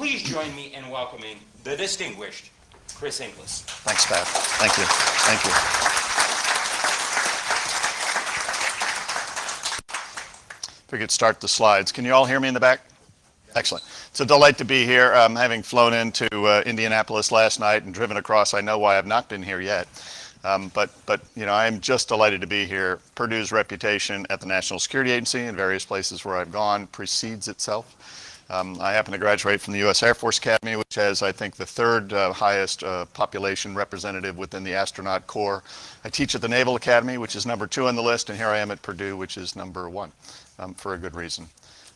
please join me in welcoming the distinguished Chris Inglis. Thanks, Pat. Thank you. Thank you. If we could start the slides. Can you all hear me in the back? Excellent. It's a delight to be here. Having flown into Indianapolis last night and driven across, I know why I've not been here yet. But you know, I'm just delighted to be here. Purdue's reputation at the National Security Agency and various places where I've gone precedes itself. I happen to graduate from the U.S. Air Force Academy, which has, I think, the third highest population representative within the astronaut corps. I teach at the Naval Academy, which is number 2 on the list, and here I am at Purdue, which is number 1, for a good reason.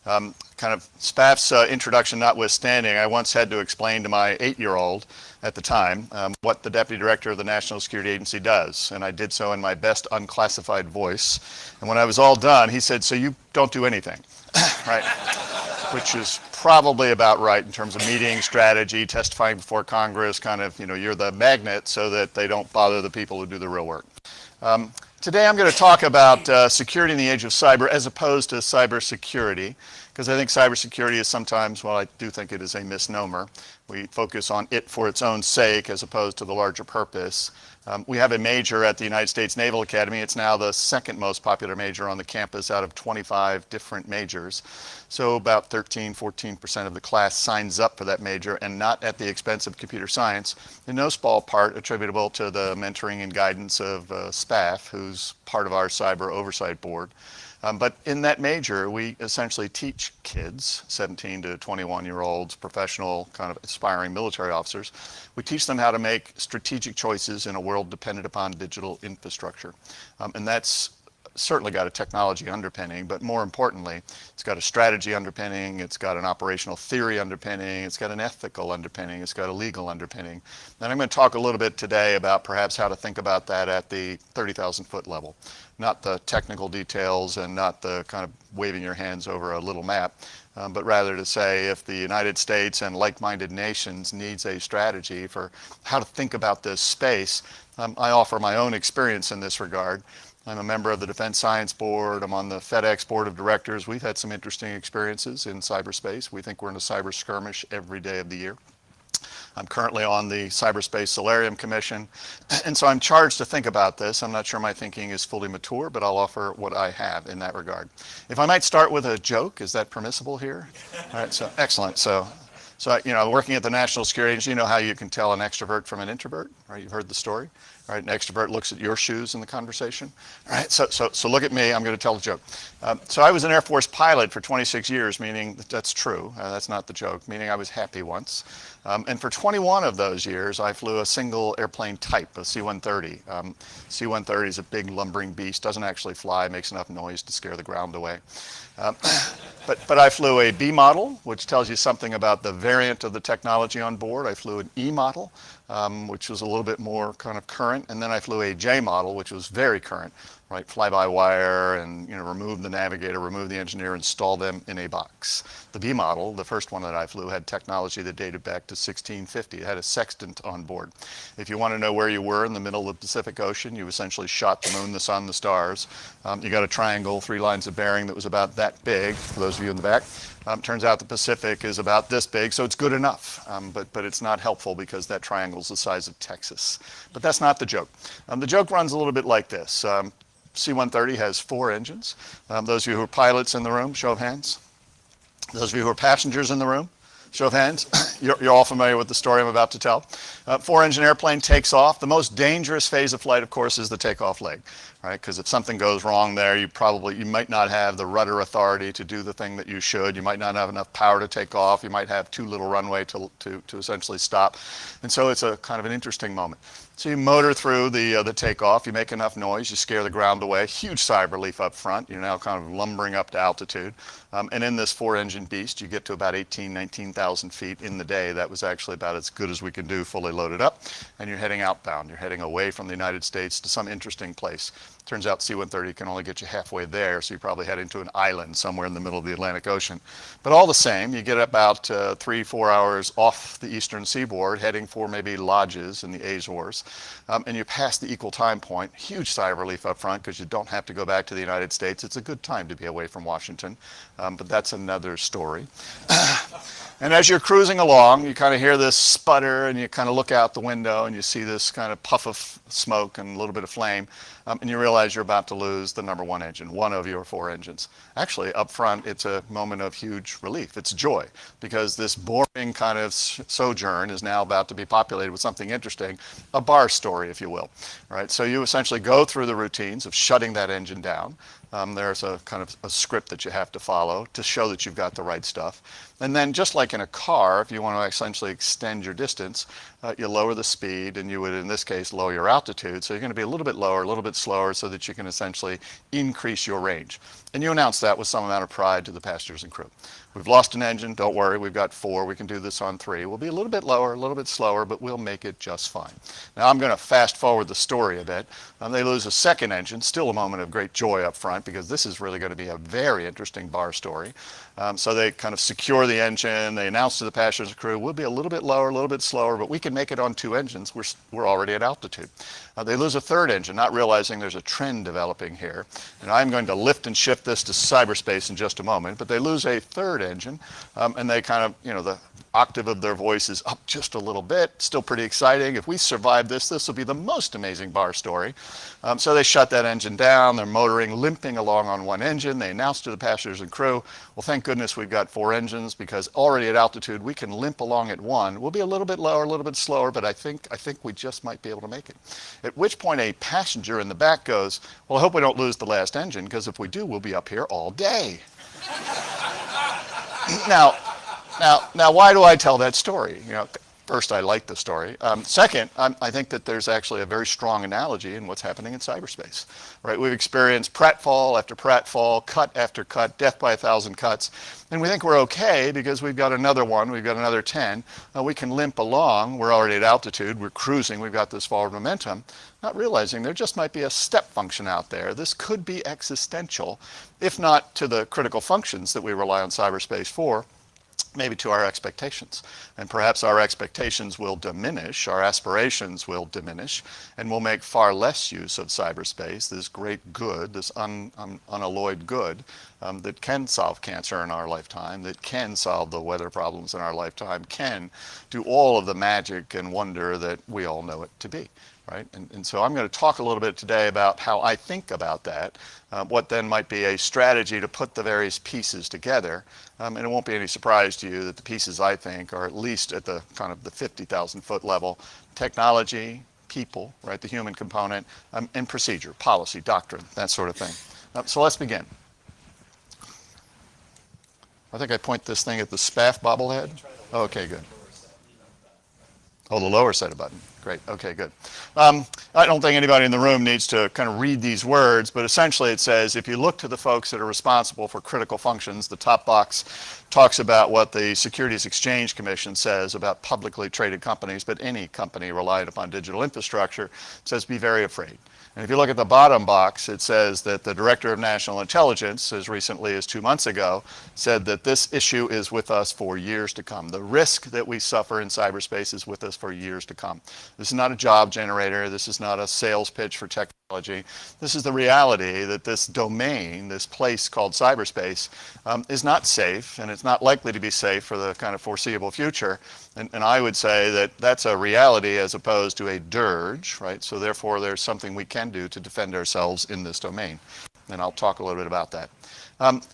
Kind of SPAF's introduction notwithstanding, I once had to explain to my 8-year-old at the time what the Deputy Director of the National Security Agency does, and I did so in my best unclassified voice. And when I was all done, he said, "So you don't do anything," right? Which is probably about right in terms of meeting strategy, testifying before Congress, kind of, you know, you're the magnet so that they don't bother the people who do the real work. Today I'm going to talk about security in the age of cyber as opposed to cybersecurity, because I think cybersecurity is sometimes, well, I do think it is a misnomer. We focus on it for its own sake as opposed to the larger purpose. We have a major at the United States Naval Academy. It's now the second most popular major on the campus out of 25 different majors. So about 13-14% of the class signs up for that major, and not at the expense of computer science, in no small part attributable to the mentoring and guidance of SPAF, who's part of our cyber oversight board. But in that major, we essentially teach kids, 17 to 21-year-olds, professional, kind of aspiring military officers, we teach them how to make strategic choices in a world dependent upon digital infrastructure. And that's certainly got a technology underpinning, but more importantly, it's got a strategy underpinning, it's got an operational theory underpinning, it's got an ethical underpinning, it's got a legal underpinning. And I'm going to talk a little bit today about perhaps how to think about that at the 30,000-foot level. Not the technical details and not the kind of waving your hands over a little map, but rather to say if the United States and like-minded nations needs a strategy for how to think about this space, I offer my own experience in this regard. I'm a member of the Defense Science Board. I'm on the FedEx Board of Directors. We've had some interesting experiences in cyberspace. We think we're in a cyber skirmish every day of the year. I'm currently on the Cyberspace Solarium Commission, and so I'm charged to think about this. I'm not sure my thinking is fully mature, but I'll offer what I have in that regard. If I might start with a joke, is that permissible here? All right, so excellent. So you know, working at the National Security Agency, you know how you can tell an extrovert from an introvert, right? You've heard the story, right? An extrovert looks at your shoes in the conversation, all right? So look at me, I'm going to tell the joke. So I was an Air Force pilot for 26 years, meaning that's true. That's not the joke, meaning I was happy once. And for 21 of those years, I flew a single airplane type, a C-130. C-130 is a big lumbering beast, doesn't actually fly, makes enough noise to scare the ground away. But I flew a B model, which tells you something about the variant of the technology on board. I flew an E model, which was a little bit more kind of current, and then I flew a J model, which was very current, right? Fly-by-wire, and you know, remove the navigator, remove the engineer, install them in a box. The B model, the first one that I flew, had technology that dated back to 1650. It had a sextant on board. If you want to know where you were in the middle of the Pacific Ocean, you essentially shot the moon, the sun, the stars. You got a triangle, 3 lines of bearing that was about that big, for those of you in the back. Turns out the Pacific is about this big, so it's good enough, but it's not helpful because that triangle is the size of Texas. But that's not the joke. The joke runs a little bit like this. C-130 has 4 engines. Those of you who are pilots in the room, show of hands. Those of you who are passengers in the room, show of hands. You're all familiar with the story I'm about to tell. 4-engine airplane takes off. The most dangerous phase of flight, of course, is the takeoff leg, right? Because if something goes wrong there, you might not have the rudder authority to do the thing that you should. You might not have enough power to take off. You might have too little runway to essentially stop. And so it's a kind of an interesting moment. So you motor through the takeoff, you make enough noise, you scare the ground away, huge sigh of relief up front, you're now kind of lumbering up to altitude. And in this 4-engine beast, you get to about 19,000 feet in the day. That was actually about as good as we can do, fully loaded up. And you're heading outbound. You're heading away from the United States to some interesting place. Turns out C-130 can only get you halfway there, so you're probably heading to an island somewhere in the middle of the Atlantic Ocean. But all the same, you get about 3-4 hours off the eastern seaboard, heading for maybe lodges in the Azores, and you pass the equal time point. Huge sigh of relief up front because you don't have to go back to the United States. It's a good time to be away from Washington, but that's another story. And as you're cruising along, you kind of hear this sputter, and you kind of look out the window, and you see this kind of puff of smoke and a little bit of flame, and you realize you're about to lose the number one engine, one of your four engines. Actually, up front, it's a moment of huge relief. It's joy, because this boring kind of sojourn is now about to be populated with something interesting, a bar story, if you will. Right? So you essentially go through the routines of shutting that engine down. There's a kind of a script that you have to follow to show that you've got the right stuff. And then just like in a car, if you want to essentially extend your distance, you lower the speed, and you would, in this case, lower your altitude. So you're going to be a little bit lower, a little bit slower, so that you can essentially increase your range. And you announce that with some amount of pride to the passengers and crew. We've lost an engine, don't worry, we've got four, we can do this on three. We'll be a little bit lower, a little bit slower, but we'll make it just fine. Now I'm going to fast forward the story a bit. They lose a second engine, still a moment of great joy up front, because this is really going to be a very interesting bar story. So they kind of secure the engine, they announce to the passengers and crew, we'll be a little bit lower, a little bit slower, but we can make it on two engines, we're already at altitude. They lose a third engine, not realizing there's a trend developing here. And I'm going to lift and shift this to cyberspace in just a moment, but they lose a third engine, and they kind of, the octave of their voice is up just a little bit, still pretty exciting. If we survive this, this will be the most amazing bar story. So they shut that engine down, they're motoring, limping along on one engine. They announce to the passengers and crew, well, thank goodness we've got four engines, because already at altitude, we can limp along at one. We'll be a little bit lower, a little bit slower, but I think we just might be able to make it. At which point a passenger in the back goes, well, I hope we don't lose the last engine, because if we do, we'll be up here all day. Now, why do I tell that story? First, I like the story. Second, I think that there's actually a very strong analogy in what's happening in cyberspace. Right? We've experienced pratfall after pratfall, cut after cut, death by 1,000 cuts, and we think we're okay because we've got another one, we've got another 10. We can limp along. We're already at altitude. We're cruising. We've got this forward momentum, not realizing there just might be a step function out there. This could be existential, if not to the critical functions that we rely on cyberspace for, maybe to our expectations. And perhaps our expectations will diminish, our aspirations will diminish, and we'll make far less use of cyberspace, this great good, this unalloyed good that can solve cancer in our lifetime, that can solve the weather problems in our lifetime, can do all of the magic and wonder that we all know it to be. Right? And so I'm going to talk a little bit today about how I think about that, what then might be a strategy to put the various pieces together. And it won't be any surprise to you that the pieces I think are at least at the kind of the 50,000 foot level: technology, people, right, the human component, and procedure, policy, doctrine, that sort of thing. So let's begin. I think I point this thing at the SPAF bobblehead. Oh, okay, good. Oh, the lower side of button. Great. Okay, good. I don't think anybody in the room needs to kind of read these words, but essentially it says, if you look to the folks that are responsible for critical functions, the top box talks about what the Securities Exchange Commission says about publicly traded companies, but any company reliant upon digital infrastructure. It says, be very afraid. And if you look at the bottom box, it says that the Director of National Intelligence, as recently as 2 months ago, said that this issue is with us for years to come. The risk that we suffer in cyberspace is with us for years to come. This is not a job generator. This is not a sales pitch for technology. This is the reality that this domain, this place called cyberspace, is not safe, and it's not likely to be safe for the kind of foreseeable future. And I would say that that's a reality as opposed to a dirge, right? So therefore, there's something we can do to defend ourselves in this domain. And I'll talk a little bit about that.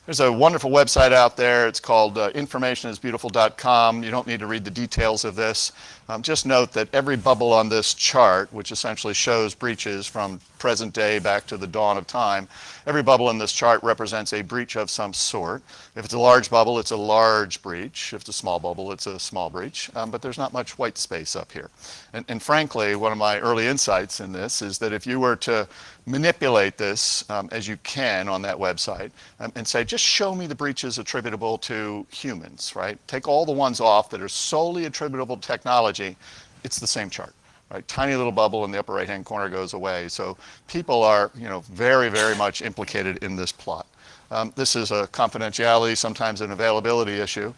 There's a wonderful website out there. It's called informationisbeautiful.com. You don't need to read the details of this. Just note that every bubble on this chart, which essentially shows breaches from present day back to the dawn of time, every bubble in this chart represents a breach of some sort. If it's a large bubble, it's a large breach. If it's a small bubble, it's a small breach. But there's not much white space up here. And frankly, one of my early insights in this is that if you were to manipulate this as you can on that website and say, just show me the breaches attributable to humans, right? Take all the ones off that are solely attributable to technology. It's the same chart. Right? Tiny little bubble in the upper right-hand corner goes away. So people are, very, very much implicated in this plot. This is a confidentiality, sometimes an availability issue.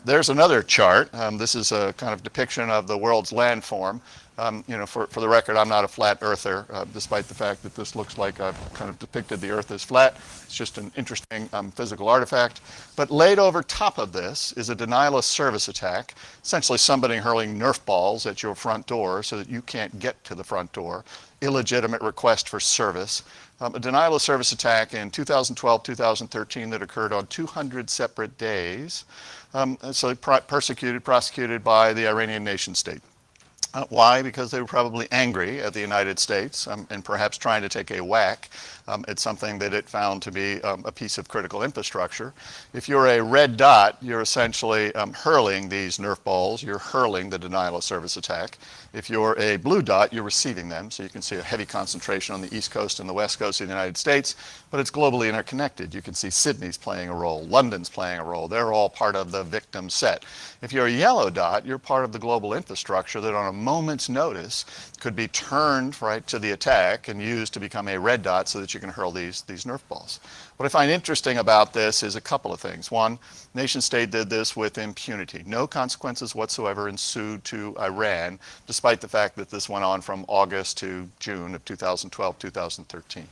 There's another chart. This is a kind of depiction of the world's landform. For the record, I'm not a flat earther, despite the fact that this looks like I've kind of depicted the Earth as flat. It's just an interesting physical artifact. But laid over top of this is a denial of service attack, essentially somebody hurling Nerf balls at your front door so that you can't get to the front door, illegitimate request for service. A denial of service attack in 2012, 2013 that occurred on 200 separate days. So prosecuted by the Iranian nation state. Why? Because they were probably angry at the United States and perhaps trying to take a whack at something that it found to be a piece of critical infrastructure. If you're a red dot, you're essentially hurling these Nerf balls. You're hurling the denial of service attack. If you're a blue dot, you're receiving them. So you can see a heavy concentration on the East Coast and the West Coast of the United States, but it's globally interconnected. You can see Sydney's playing a role, London's playing a role. They're all part of the victim set. If you're a yellow dot, you're part of the global infrastructure that on a moment's notice could be turned right to the attack and used to become a red dot so that you can hurl these Nerf balls. What I find interesting about this is a couple of things. One, nation state did this with impunity. No consequences whatsoever ensued to Iran, despite the fact that this went on from August to June of 2012, 2013.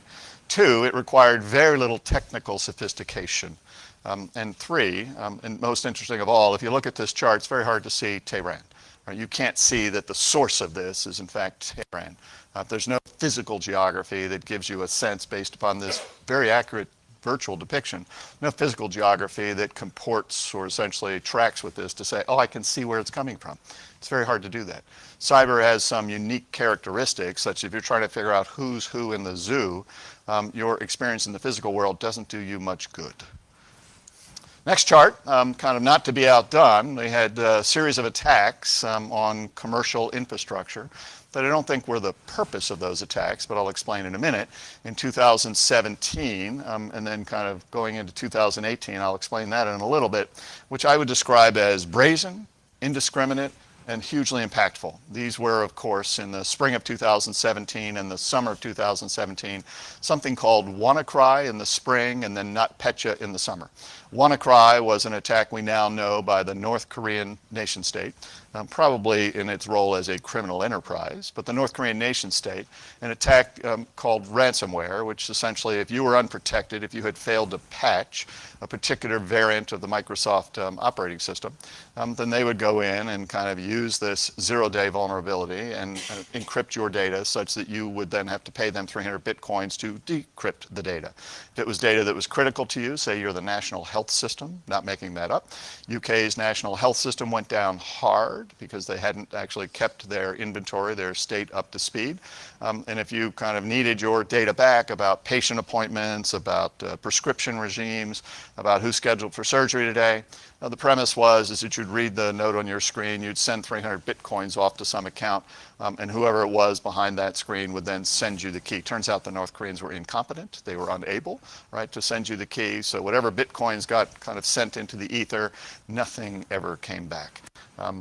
Two, it required very little technical sophistication. And three, and most interesting of all, if you look at this chart, it's very hard to see Tehran. Right? You can't see that the source of this is in fact Tehran. There's no physical geography that gives you a sense based upon this very accurate virtual depiction. No physical geography that comports or essentially tracks with this to say, oh, I can see where it's coming from. It's very hard to do that. Cyber has some unique characteristics, such if you're trying to figure out who's who in the zoo, your experience in the physical world doesn't do you much good. Next chart, kind of not to be outdone, we had a series of attacks on commercial infrastructure that I don't think were the purpose of those attacks, but I'll explain in a minute. In 2017, and then kind of going into 2018, I'll explain that in a little bit, which I would describe as brazen, indiscriminate, and hugely impactful. These were, of course, in the spring of 2017 and the summer of 2017, something called WannaCry in the spring and then NotPetya in the summer. WannaCry was an attack we now know by the North Korean nation state, probably in its role as a criminal enterprise, but the North Korean nation state, an attack called ransomware, which essentially, if you were unprotected, if you had failed to patch a particular variant of the Microsoft operating system, then they would go in and kind of use this zero-day vulnerability and encrypt your data such that you would then have to pay them 300 bitcoins to decrypt the data. If it was data that was critical to you, say you're the national health system, not making that up, UK's national health system went down hard because they hadn't actually kept their inventory, their state up to speed. And if you kind of needed your data back about patient appointments, about prescription regimes, about who's scheduled for surgery today, the premise is that you'd read the note on your screen, you'd send 300 bitcoins off to some account, and whoever it was behind that screen would then send you the key. Turns out the North Koreans were incompetent. They were unable, right, to send you the key. So whatever bitcoins got kind of sent into the ether, nothing ever came back.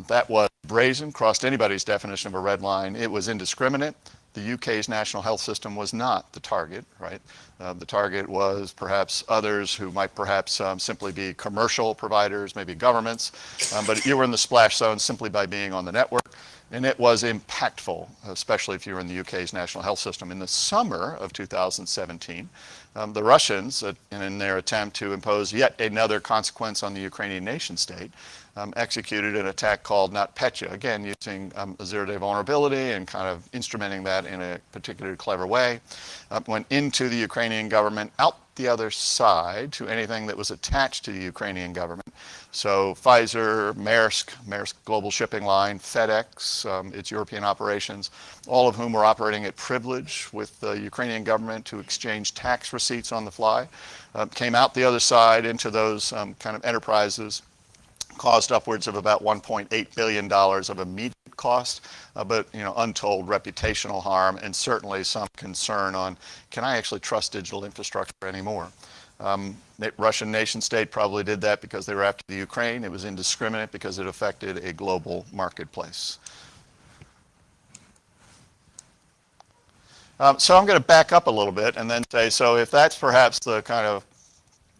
That was brazen, crossed anybody's definition of a red line. It was indiscriminate. The UK's national health system was not the target, right? The target was perhaps others who might perhaps simply be commercial providers, maybe governments, but you were in the splash zone simply by being on the network, and it was impactful, especially if you were in the UK's national health system. In the summer of 2017, the Russians, in their attempt to impose yet another consequence on the Ukrainian nation state, executed an attack called NotPetya, again using a zero-day vulnerability and kind of instrumenting that in a particularly clever way. Went into the Ukrainian government, out the other side to anything that was attached to the Ukrainian government. So Pfizer, Maersk Global Shipping Line, FedEx, its European operations, all of whom were operating at privilege with the Ukrainian government to exchange tax receipts on the fly, came out the other side into those kind of enterprises, caused upwards of about $1.8 billion of immediate cost, but untold reputational harm and certainly some concern on, can I actually trust digital infrastructure anymore? Russian nation state probably did that because they were after the Ukraine. It was indiscriminate because it affected a global marketplace. So I'm going to back up a little bit and then say, so if that's perhaps the kind of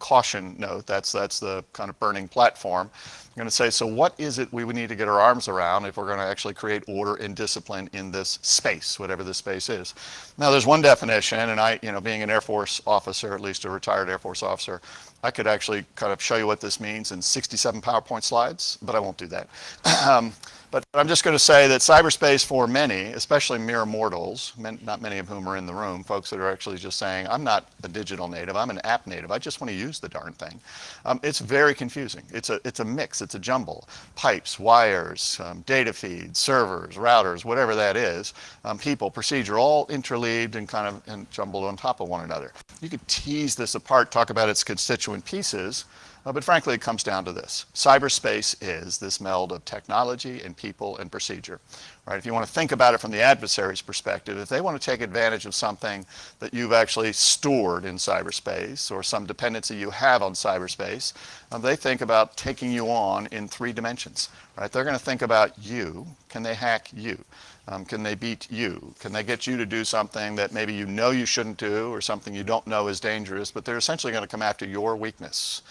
caution note. That's the kind of burning platform. I'm going to say, so what is it we would need to get our arms around if we're going to actually create order and discipline in this space, whatever this space is? Now, there's one definition, and I, being an Air Force officer, at least a retired Air Force officer, I could actually kind of show you what this means in 67 PowerPoint slides, but I won't do that. But I'm just going to say that cyberspace for many, especially mere mortals, not many of whom are in the room, folks that are actually just saying, I'm not a digital native, I'm an app native, I just want to use the darn thing. It's very confusing. It's a mix, it's a jumble. Pipes, wires, data feeds, servers, routers, whatever that is, people, procedure, all interleaved and kind of jumbled on top of one another. You could tease this apart, talk about its constituent pieces, but frankly, it comes down to this. Cyberspace is this meld of technology and people and procedure. Right? If you want to think about it from the adversary's perspective, if they want to take advantage of something that you've actually stored in cyberspace or some dependency you have on cyberspace, they think about taking you on in 3 dimensions. Right? They're going to think about you. Can they hack you? Can they beat you? Can they get you to do something that maybe you know you shouldn't do or something you don't know is dangerous, but they're essentially going to come after your weakness.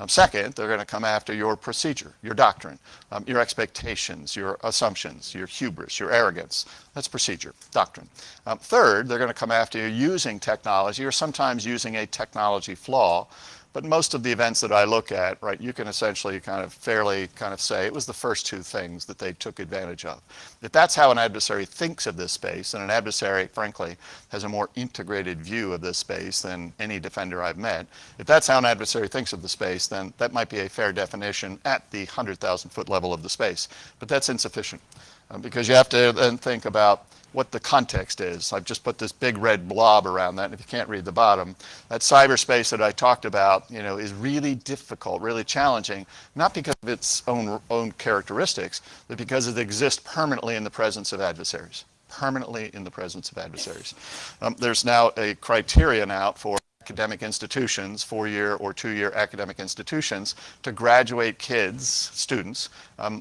Second, they're going to come after your procedure, your doctrine, your expectations, your assumptions, your hubris, your arrogance. That's procedure, doctrine. Third, they're going to come after you using technology or sometimes using a technology flaw. But most of the events that I look at, right, you can essentially fairly say it was the first 2 things that they took advantage of. If that's how an adversary thinks of this space, and an adversary, frankly, has a more integrated view of this space than any defender I've met, if that's how an adversary thinks of the space, then that might be a fair definition at the 100,000-foot level of the space. But that's insufficient because you have to then think about what the context is. I've just put this big red blob around that, and if you can't read the bottom, that cyberspace that I talked about, is really difficult, really challenging, not because of its own characteristics, but because it exists permanently in the presence of adversaries. Permanently in the presence of adversaries. There's now a criterion out for academic institutions, 4-year or 2-year academic institutions, to graduate students,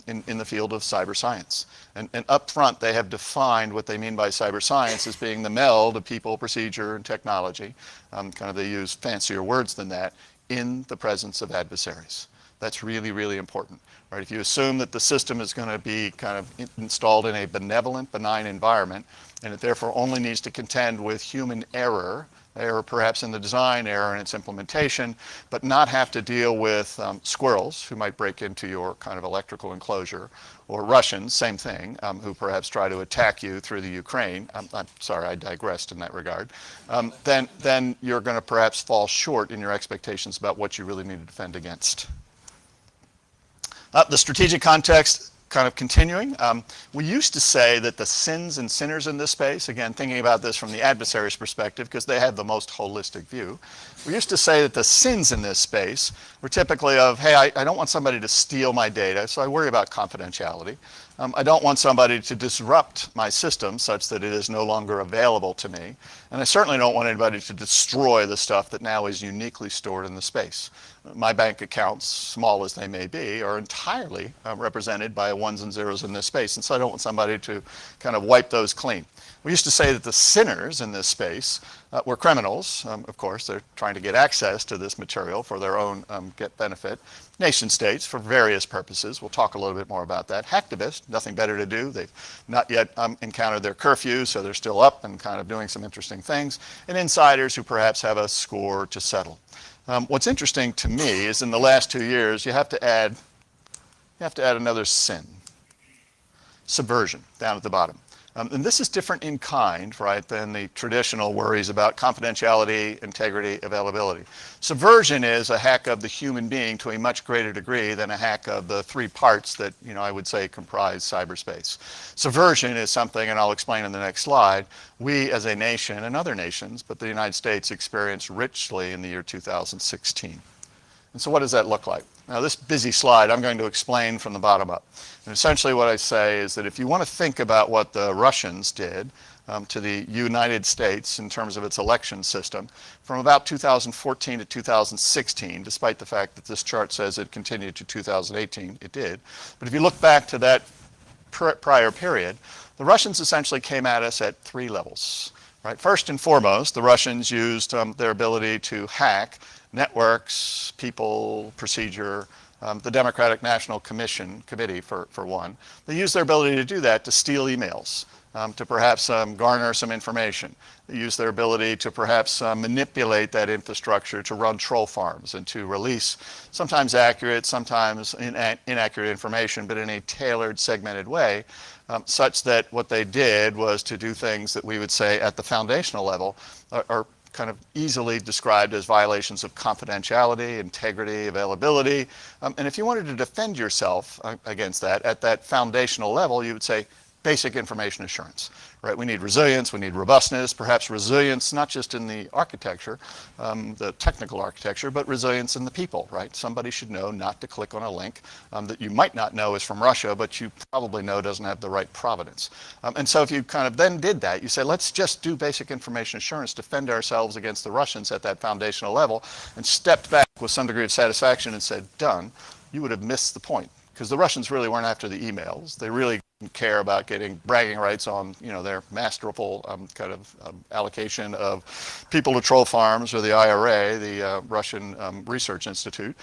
in the field of cyber science. And up front, they have defined what they mean by cyber science as being the meld of people, procedure, and technology. They use fancier words than that, in the presence of adversaries. That's really, really important. Right? If you assume that the system is going to be installed in a benevolent, benign environment, and it therefore only needs to contend with human error perhaps in the design, error in its implementation, but not have to deal with squirrels who might break into your electrical enclosure, or Russians, same thing, who perhaps try to attack you through the Ukraine. I'm sorry, I digressed in that regard. Then you're going to perhaps fall short in your expectations about what you really need to defend against. The strategic context, continuing. We used to say that the sins and sinners in this space, again, thinking about this from the adversary's perspective, because they have the most holistic view, we used to say that the sins in this space were typically of, hey, I don't want somebody to steal my data, so I worry about confidentiality. I don't want somebody to disrupt my system such that it is no longer available to me. And I certainly don't want anybody to destroy the stuff that now is uniquely stored in the space. My bank accounts, small as they may be, are entirely represented by 1s and 0s in this space. And so I don't want somebody to wipe those clean. We used to say that the sinners in this space were criminals. Of course, they're trying to get access to this material for their own benefit. Nation states for various purposes. We'll talk a little bit more about that. Hacktivists, nothing better to do. They've not yet encountered their curfew, so they're still up and doing some interesting things. And insiders who perhaps have a score to settle. What's interesting to me is in the last 2 years, you have to add another sin. Subversion, down at the bottom. And this is different in kind, right, than the traditional worries about confidentiality, integrity, availability. Subversion is a hack of the human being to a much greater degree than a hack of the 3 parts that, I would say comprise cyberspace. Subversion is something, and I'll explain in the next slide, we as a nation and other nations, but the United States experienced richly in the year 2016. And so what does that look like? Now this busy slide, I'm going to explain from the bottom up. And essentially what I say is that if you want to think about what the Russians did to the United States in terms of its election system, from about 2014 to 2016, despite the fact that this chart says it continued to 2018, it did. But if you look back to that prior period, the Russians essentially came at us at 3 levels. Right? First and foremost, the Russians used their ability to hack networks, people, procedure, the Democratic National Committee, for one. They use their ability to do that to steal emails, to perhaps garner some information. They use their ability to perhaps manipulate that infrastructure to run troll farms and to release sometimes accurate, sometimes inaccurate information, but in a tailored, segmented way, such that what they did was to do things that we would say at the foundational level are kind of easily described as violations of confidentiality, integrity, availability. And if you wanted to defend yourself against that at that foundational level, you would say basic information assurance, right? We need resilience, we need robustness, perhaps resilience not just in the architecture, the technical architecture, but resilience in the people, right? Somebody should know not to click on a link that you might not know is from Russia, but you probably know doesn't have the right provenance. And so if you kind of then did that, you say, let's just do basic information assurance, defend ourselves against the Russians at that foundational level, and stepped back with some degree of satisfaction and said, done, you would have missed the point. Because the Russians really weren't after the emails. They really didn't care about getting bragging rights on, their masterful allocation of people to troll farms or the IRA, the Russian Research Institute.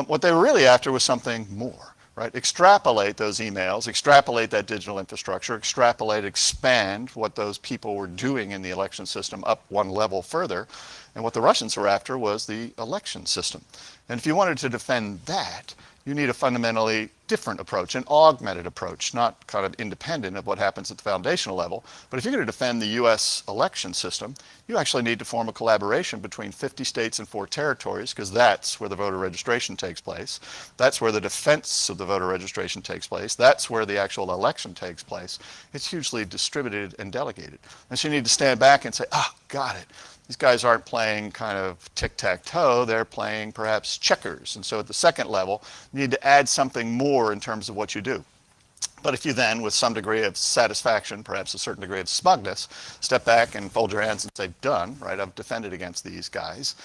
What they were really after was something more, right? Extrapolate those emails, extrapolate that digital infrastructure, expand what those people were doing in the election system up one level further. And what the Russians were after was the election system. And if you wanted to defend that, you need a fundamentally different approach, an augmented approach, not kind of independent of what happens at the foundational level. But if you're going to defend the US election system, you actually need to form a collaboration between 50 states and 4 territories, because that's where the voter registration takes place. That's where the defense of the voter registration takes place. That's where the actual election takes place. It's hugely distributed and delegated. And so you need to stand back and say, got it. These guys aren't playing kind of tic-tac-toe, they're playing perhaps checkers. And so at the second level, you need to add something more in terms of what you do. But if you then, with some degree of satisfaction, perhaps a certain degree of smugness, step back and fold your hands and say, done, right, I've defended against these guys,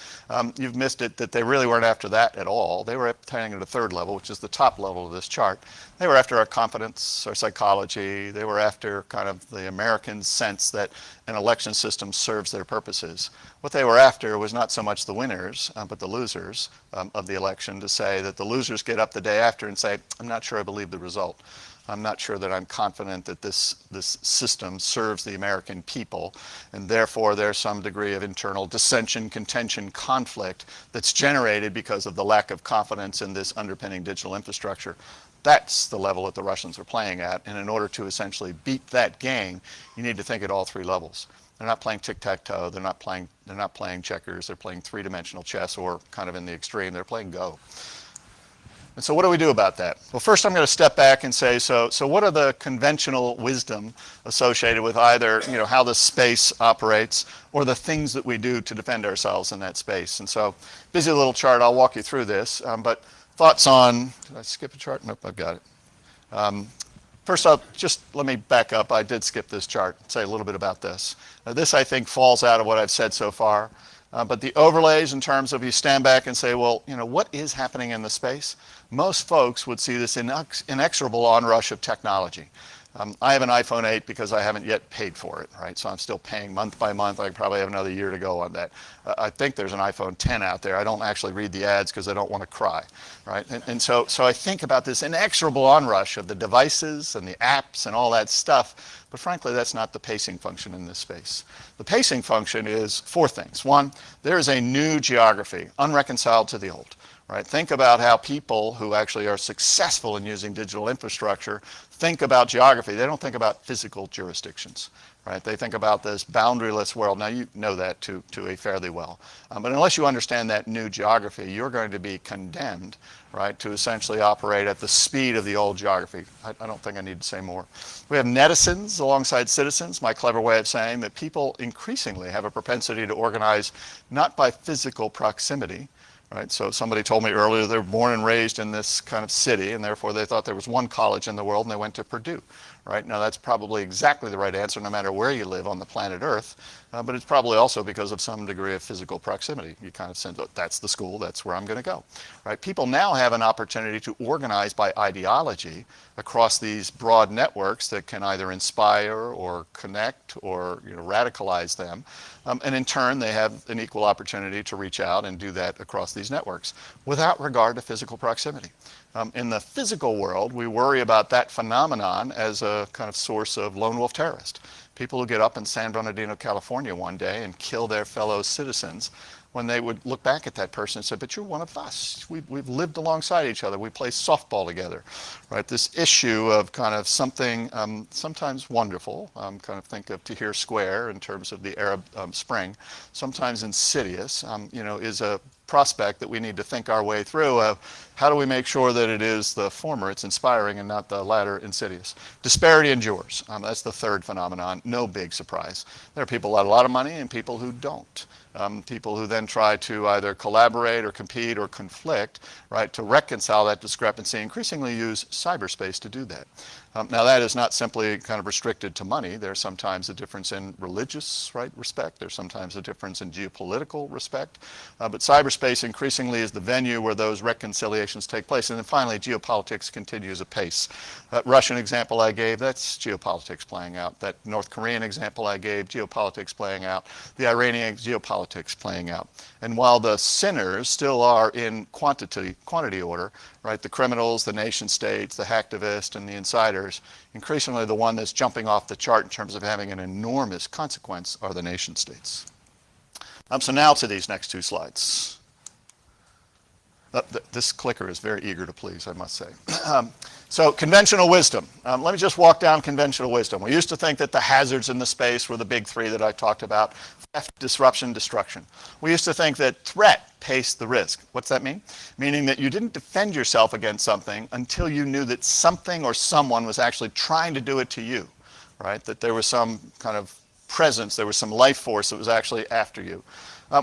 you've missed it that they really weren't after that at all. They were attacking at a third level, which is the top level of this chart. They were after our confidence, our psychology. They were after kind of the American sense that an election system serves their purposes. What they were after was not so much the winners, but the losers of the election, to say that the losers get up the day after and say, I'm not sure I believe the result. I'm not sure that I'm confident that this system serves the American people, and therefore there's some degree of internal dissension, contention, conflict that's generated because of the lack of confidence in this underpinning digital infrastructure. That's the level that the Russians are playing at, and in order to essentially beat that game, you need to think at all 3 levels. They're not playing tic-tac-toe, they're not playing checkers, they're playing 3-dimensional chess, or kind of in the extreme, they're playing Go. And so what do we do about that? Well, first I'm going to step back and say, so what are the conventional wisdom associated with either how the space operates or the things that we do to defend ourselves in that space? And so, busy little chart, I'll walk you through this, but thoughts on, did I skip a chart? Nope, I've got it. First let me back up. I did skip this chart, say a little bit about this. Now, this I think falls out of what I've said so far. But the overlays in terms of you stand back and say, well, what is happening in the space? Most folks would see this inexorable onrush of technology. I have an iPhone 8 because I haven't yet paid for it, right? So I'm still paying month by month. I probably have another year to go on that. I think there's an iPhone 10 out there. I don't actually read the ads because I don't want to cry, right? And so I think about this inexorable onrush of the devices and the apps and all that stuff. But frankly, that's not the pacing function in this space. The pacing function is 4 things. 1, there is a new geography, unreconciled to the old. Right? Think about how people who actually are successful in using digital infrastructure think about geography. They don't think about physical jurisdictions. Right? They think about this boundaryless world. Now, you know that to a fairly well. But unless you understand that new geography, you're going to be condemned, right, to essentially operate at the speed of the old geography. I don't think I need to say more. We have netizens alongside citizens, my clever way of saying that people increasingly have a propensity to organize not by physical proximity. Right? So somebody told me earlier they were born and raised in this kind of city, and therefore they thought there was one college in the world, and they went to Purdue. Right? Now that's probably exactly the right answer no matter where you live on the planet Earth, but it's probably also because of some degree of physical proximity. You kind of sense, oh, that's the school, that's where I'm going to go. Right? People now have an opportunity to organize by ideology across these broad networks that can either inspire or connect or radicalize them. And in turn, they have an equal opportunity to reach out and do that across these networks without regard to physical proximity. In the physical world, we worry about that phenomenon as a kind of source of lone wolf terrorist. People who get up in San Bernardino, California one day and kill their fellow citizens, when they would look back at that person and say, but you're one of us. We've lived alongside each other. We play softball together, right? This issue of kind of something sometimes wonderful, kind of think of Tahrir Square in terms of the Arab Spring, sometimes insidious, is a prospect that we need to think our way through of how do we make sure that it is the former, it's inspiring, and not the latter, insidious. Disparity endures. That's the third phenomenon. No big surprise. There are people who have a lot of money and people who don't. People who then try to either collaborate or compete or conflict, right, to reconcile that discrepancy, increasingly use cyberspace to do that. Now that is not simply kind of restricted to money. There's sometimes a difference in religious, right, respect. There's sometimes a difference in geopolitical respect. But cyberspace increasingly is the venue where those reconciliations take place. And then finally, geopolitics continues apace. That Russian example I gave, that's geopolitics playing out. That North Korean example I gave, geopolitics playing out. The Iranian geopolitics playing out. And while the sinners still are in quantity order, right, the criminals, the nation states, the hacktivists, and the insiders, increasingly the one that's jumping off the chart in terms of having an enormous consequence are the nation states. So now to these next two slides. This clicker is very eager to please, I must say. So conventional wisdom. Let me just walk down conventional wisdom. We used to think that the hazards in the space were the big three that I talked about: theft, disruption, destruction. We used to think that threat paced the risk. What's that mean? Meaning that you didn't defend yourself against something until you knew that something or someone was actually trying to do it to you, right? That there was some kind of presence, there was some life force that was actually after you.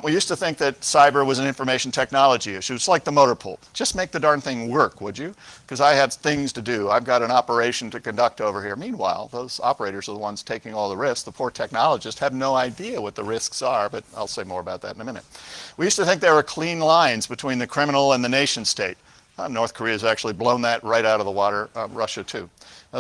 We used to think that cyber was an information technology issue. It's like the motor pool. Just make the darn thing work, would you? Because I have things to do. I've got an operation to conduct over here. Meanwhile, those operators are the ones taking all the risks. The poor technologists have no idea what the risks are, but I'll say more about that in a minute. We used to think there were clean lines between the criminal and the nation state. North Korea has actually blown that right out of the water, Russia too.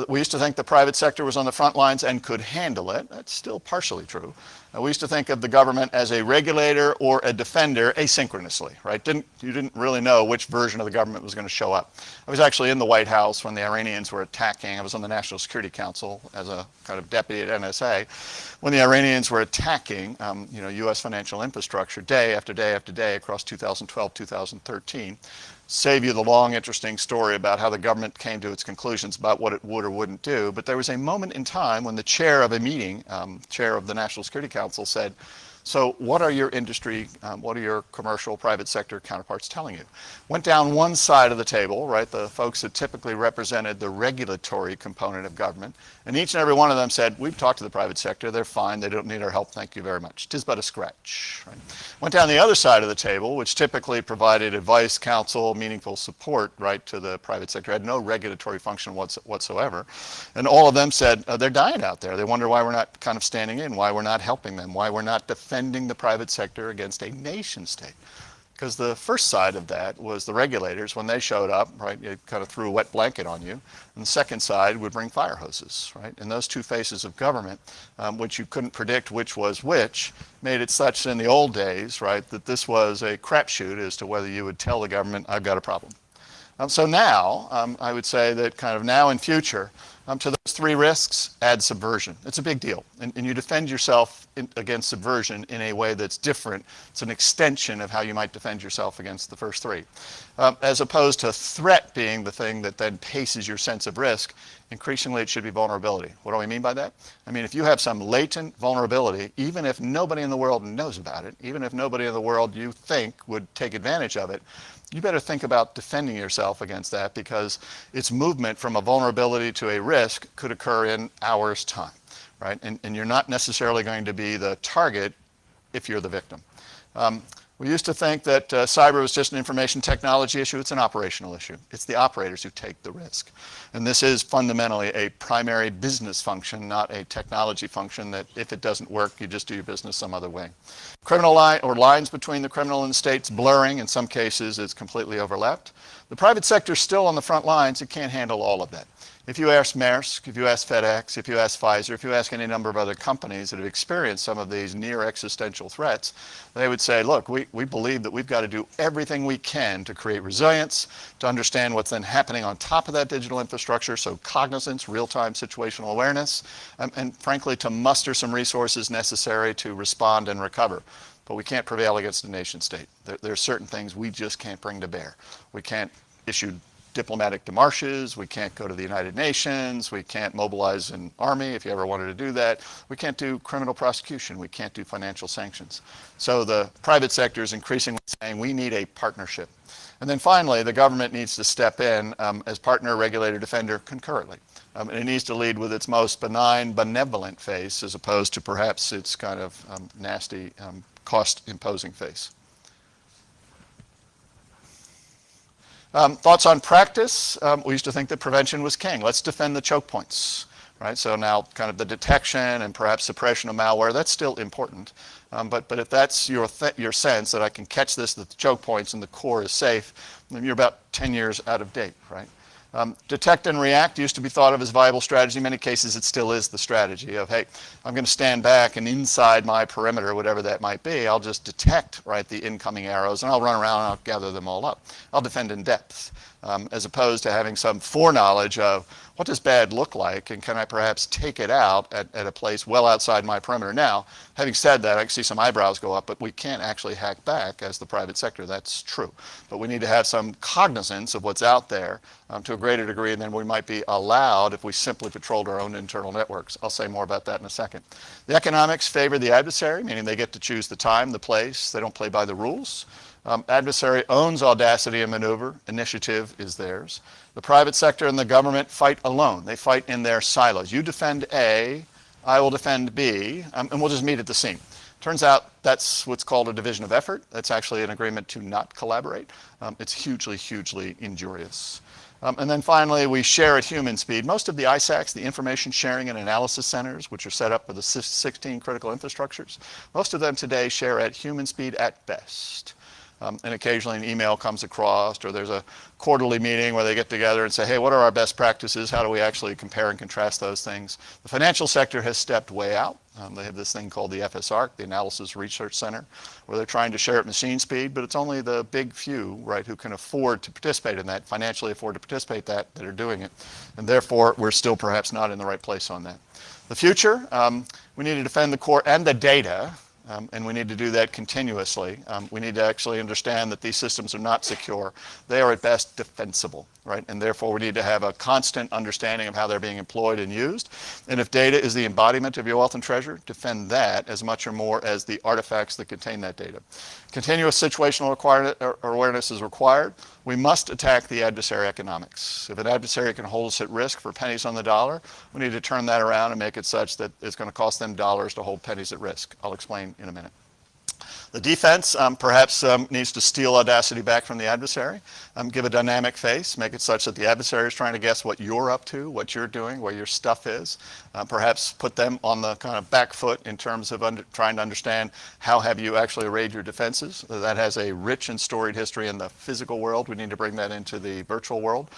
We used to think the private sector was on the front lines and could handle it. That's still partially true. We used to think of the government as a regulator or a defender asynchronously, right? You didn't really know which version of the government was going to show up. I was actually in the White House when the Iranians were attacking. I was on the National Security Council as a kind of deputy at NSA. When the Iranians were attacking, U.S. financial infrastructure day after day after day across 2012, 2013, save you the long, interesting story about how the government came to its conclusions about what it would or wouldn't do. But there was a moment in time when the chair of a meeting, chair of the National Security Council, said, so what are your industry, what are your commercial private sector counterparts telling you? Went down one side of the table, right, the folks that typically represented the regulatory component of government, and each and every one of them said, we've talked to the private sector, they're fine, they don't need our help, thank you very much. 'Tis but a scratch. Right? Went down the other side of the table, which typically provided advice, counsel, meaningful support, right, to the private sector, had no regulatory function whatsoever, and all of them said, they're dying out there. They wonder why we're not kind of standing in, why we're not helping them, why we're not defending the private sector against a nation state. Because the first side of that was the regulators. When they showed up, right, it kind of threw a wet blanket on you. And the second side would bring fire hoses, right? And those two faces of government, which you couldn't predict which was which, made it such in the old days, right, that this was a crapshoot as to whether you would tell the government, I've got a problem. So now, I would say that kind of now and future, to those three risks, add subversion. It's a big deal. And you defend yourself against subversion in a way that's different. It's an extension of how you might defend yourself against the first three. As opposed to threat being the thing that then paces your sense of risk, increasingly it should be vulnerability. What do I mean by that? I mean, if you have some latent vulnerability, even if nobody in the world knows about it, even if nobody in the world you think would take advantage of it, you better think about defending yourself against that, because its movement from a vulnerability to a risk could occur in hours' time, right? And you're not necessarily going to be the target if you're the victim. We used to think that cyber was just an information technology issue. It's an operational issue. It's the operators who take the risk. And this is fundamentally a primary business function, not a technology function that if it doesn't work, you just do your business some other way. Criminal lines between the criminal and the state's blurring. In some cases, it's completely overlapped. The private sector is still on the front lines. It can't handle all of that. If you ask Maersk, if you ask FedEx, if you ask Pfizer, if you ask any number of other companies that have experienced some of these near existential threats, they would say, look, we believe that we've got to do everything we can to create resilience, to understand what's then happening on top of that digital infrastructure, so cognizance, real-time situational awareness, and frankly, to muster some resources necessary to respond and recover. But we can't prevail against a nation state. There are certain things we just can't bring to bear. We can't issue diplomatic demarches, we can't go to the United Nations, we can't mobilize an army if you ever wanted to do that, we can't do criminal prosecution, we can't do financial sanctions. So the private sector is increasingly saying we need a partnership. And then finally, the government needs to step in as partner, regulator, defender concurrently. And it needs to lead with its most benign, benevolent face as opposed to perhaps its kind of nasty, cost-imposing face. Thoughts on practice? We used to think that prevention was king. Let's defend the choke points, right? So now kind of the detection and perhaps suppression of malware, that's still important. But if that's your sense that I can catch this at the choke points and the core is safe, then you're about 10 years out of date, right? Detect and react used to be thought of as viable strategy. In many cases, it still is the strategy of, hey, I'm going to stand back and inside my perimeter, whatever that might be, I'll just detect, right, the incoming arrows, and I'll run around and I'll gather them all up. I'll defend in depth, as opposed to having some foreknowledge of what does bad look like, and can I perhaps take it out at a place well outside my perimeter. Now, having said that, I can see some eyebrows go up, but we can't actually hack back as the private sector. That's true. But we need to have some cognizance of what's out there to a greater degree than we might be allowed if we simply patrolled our own internal networks. I'll say more about that in a second. The economics favor the adversary, meaning they get to choose the time, the place. They don't play by the rules. Adversary owns audacity and maneuver. Initiative is theirs. The private sector and the government fight alone. They fight in their silos. You defend A, I will defend B, and we'll just meet at the scene. Turns out that's what's called a division of effort. That's actually an agreement to not collaborate. It's hugely, hugely injurious. And then finally, we share at human speed. Most of the ISACs, the information sharing and analysis centers, which are set up for the 16 critical infrastructures, most of them today share at human speed at best. And occasionally an email comes across, or there's a quarterly meeting where they get together and say, hey, what are our best practices? How do we actually compare and contrast those things? The financial sector has stepped way out. They have this thing called the FSR, the Analysis Research Center, where they're trying to share at machine speed, but it's only the big few, right, who can afford to participate in that, financially afford to participate that are doing it. And therefore, we're still perhaps not in the right place on that. The future, we need to defend the core and the data. And we need to do that continuously. We need to actually understand that these systems are not secure. They are at best defensible, right? And therefore we need to have a constant understanding of how they're being employed and used. And if data is the embodiment of your wealth and treasure, defend that as much or more as the artifacts that contain that data. Continuous situational awareness is required. We must attack the adversary economics. If an adversary can hold us at risk for pennies on the dollar, we need to turn that around and make it such that it's going to cost them dollars to hold pennies at risk. I'll explain in a minute. The defense perhaps needs to steal audacity back from the adversary, give a dynamic face, make it such that the adversary is trying to guess what you're up to, what you're doing, where your stuff is. Perhaps put them on the kind of back foot in terms of trying to understand how have you actually arrayed your defenses. That has a rich and storied history in the physical world. We need to bring that into the virtual world.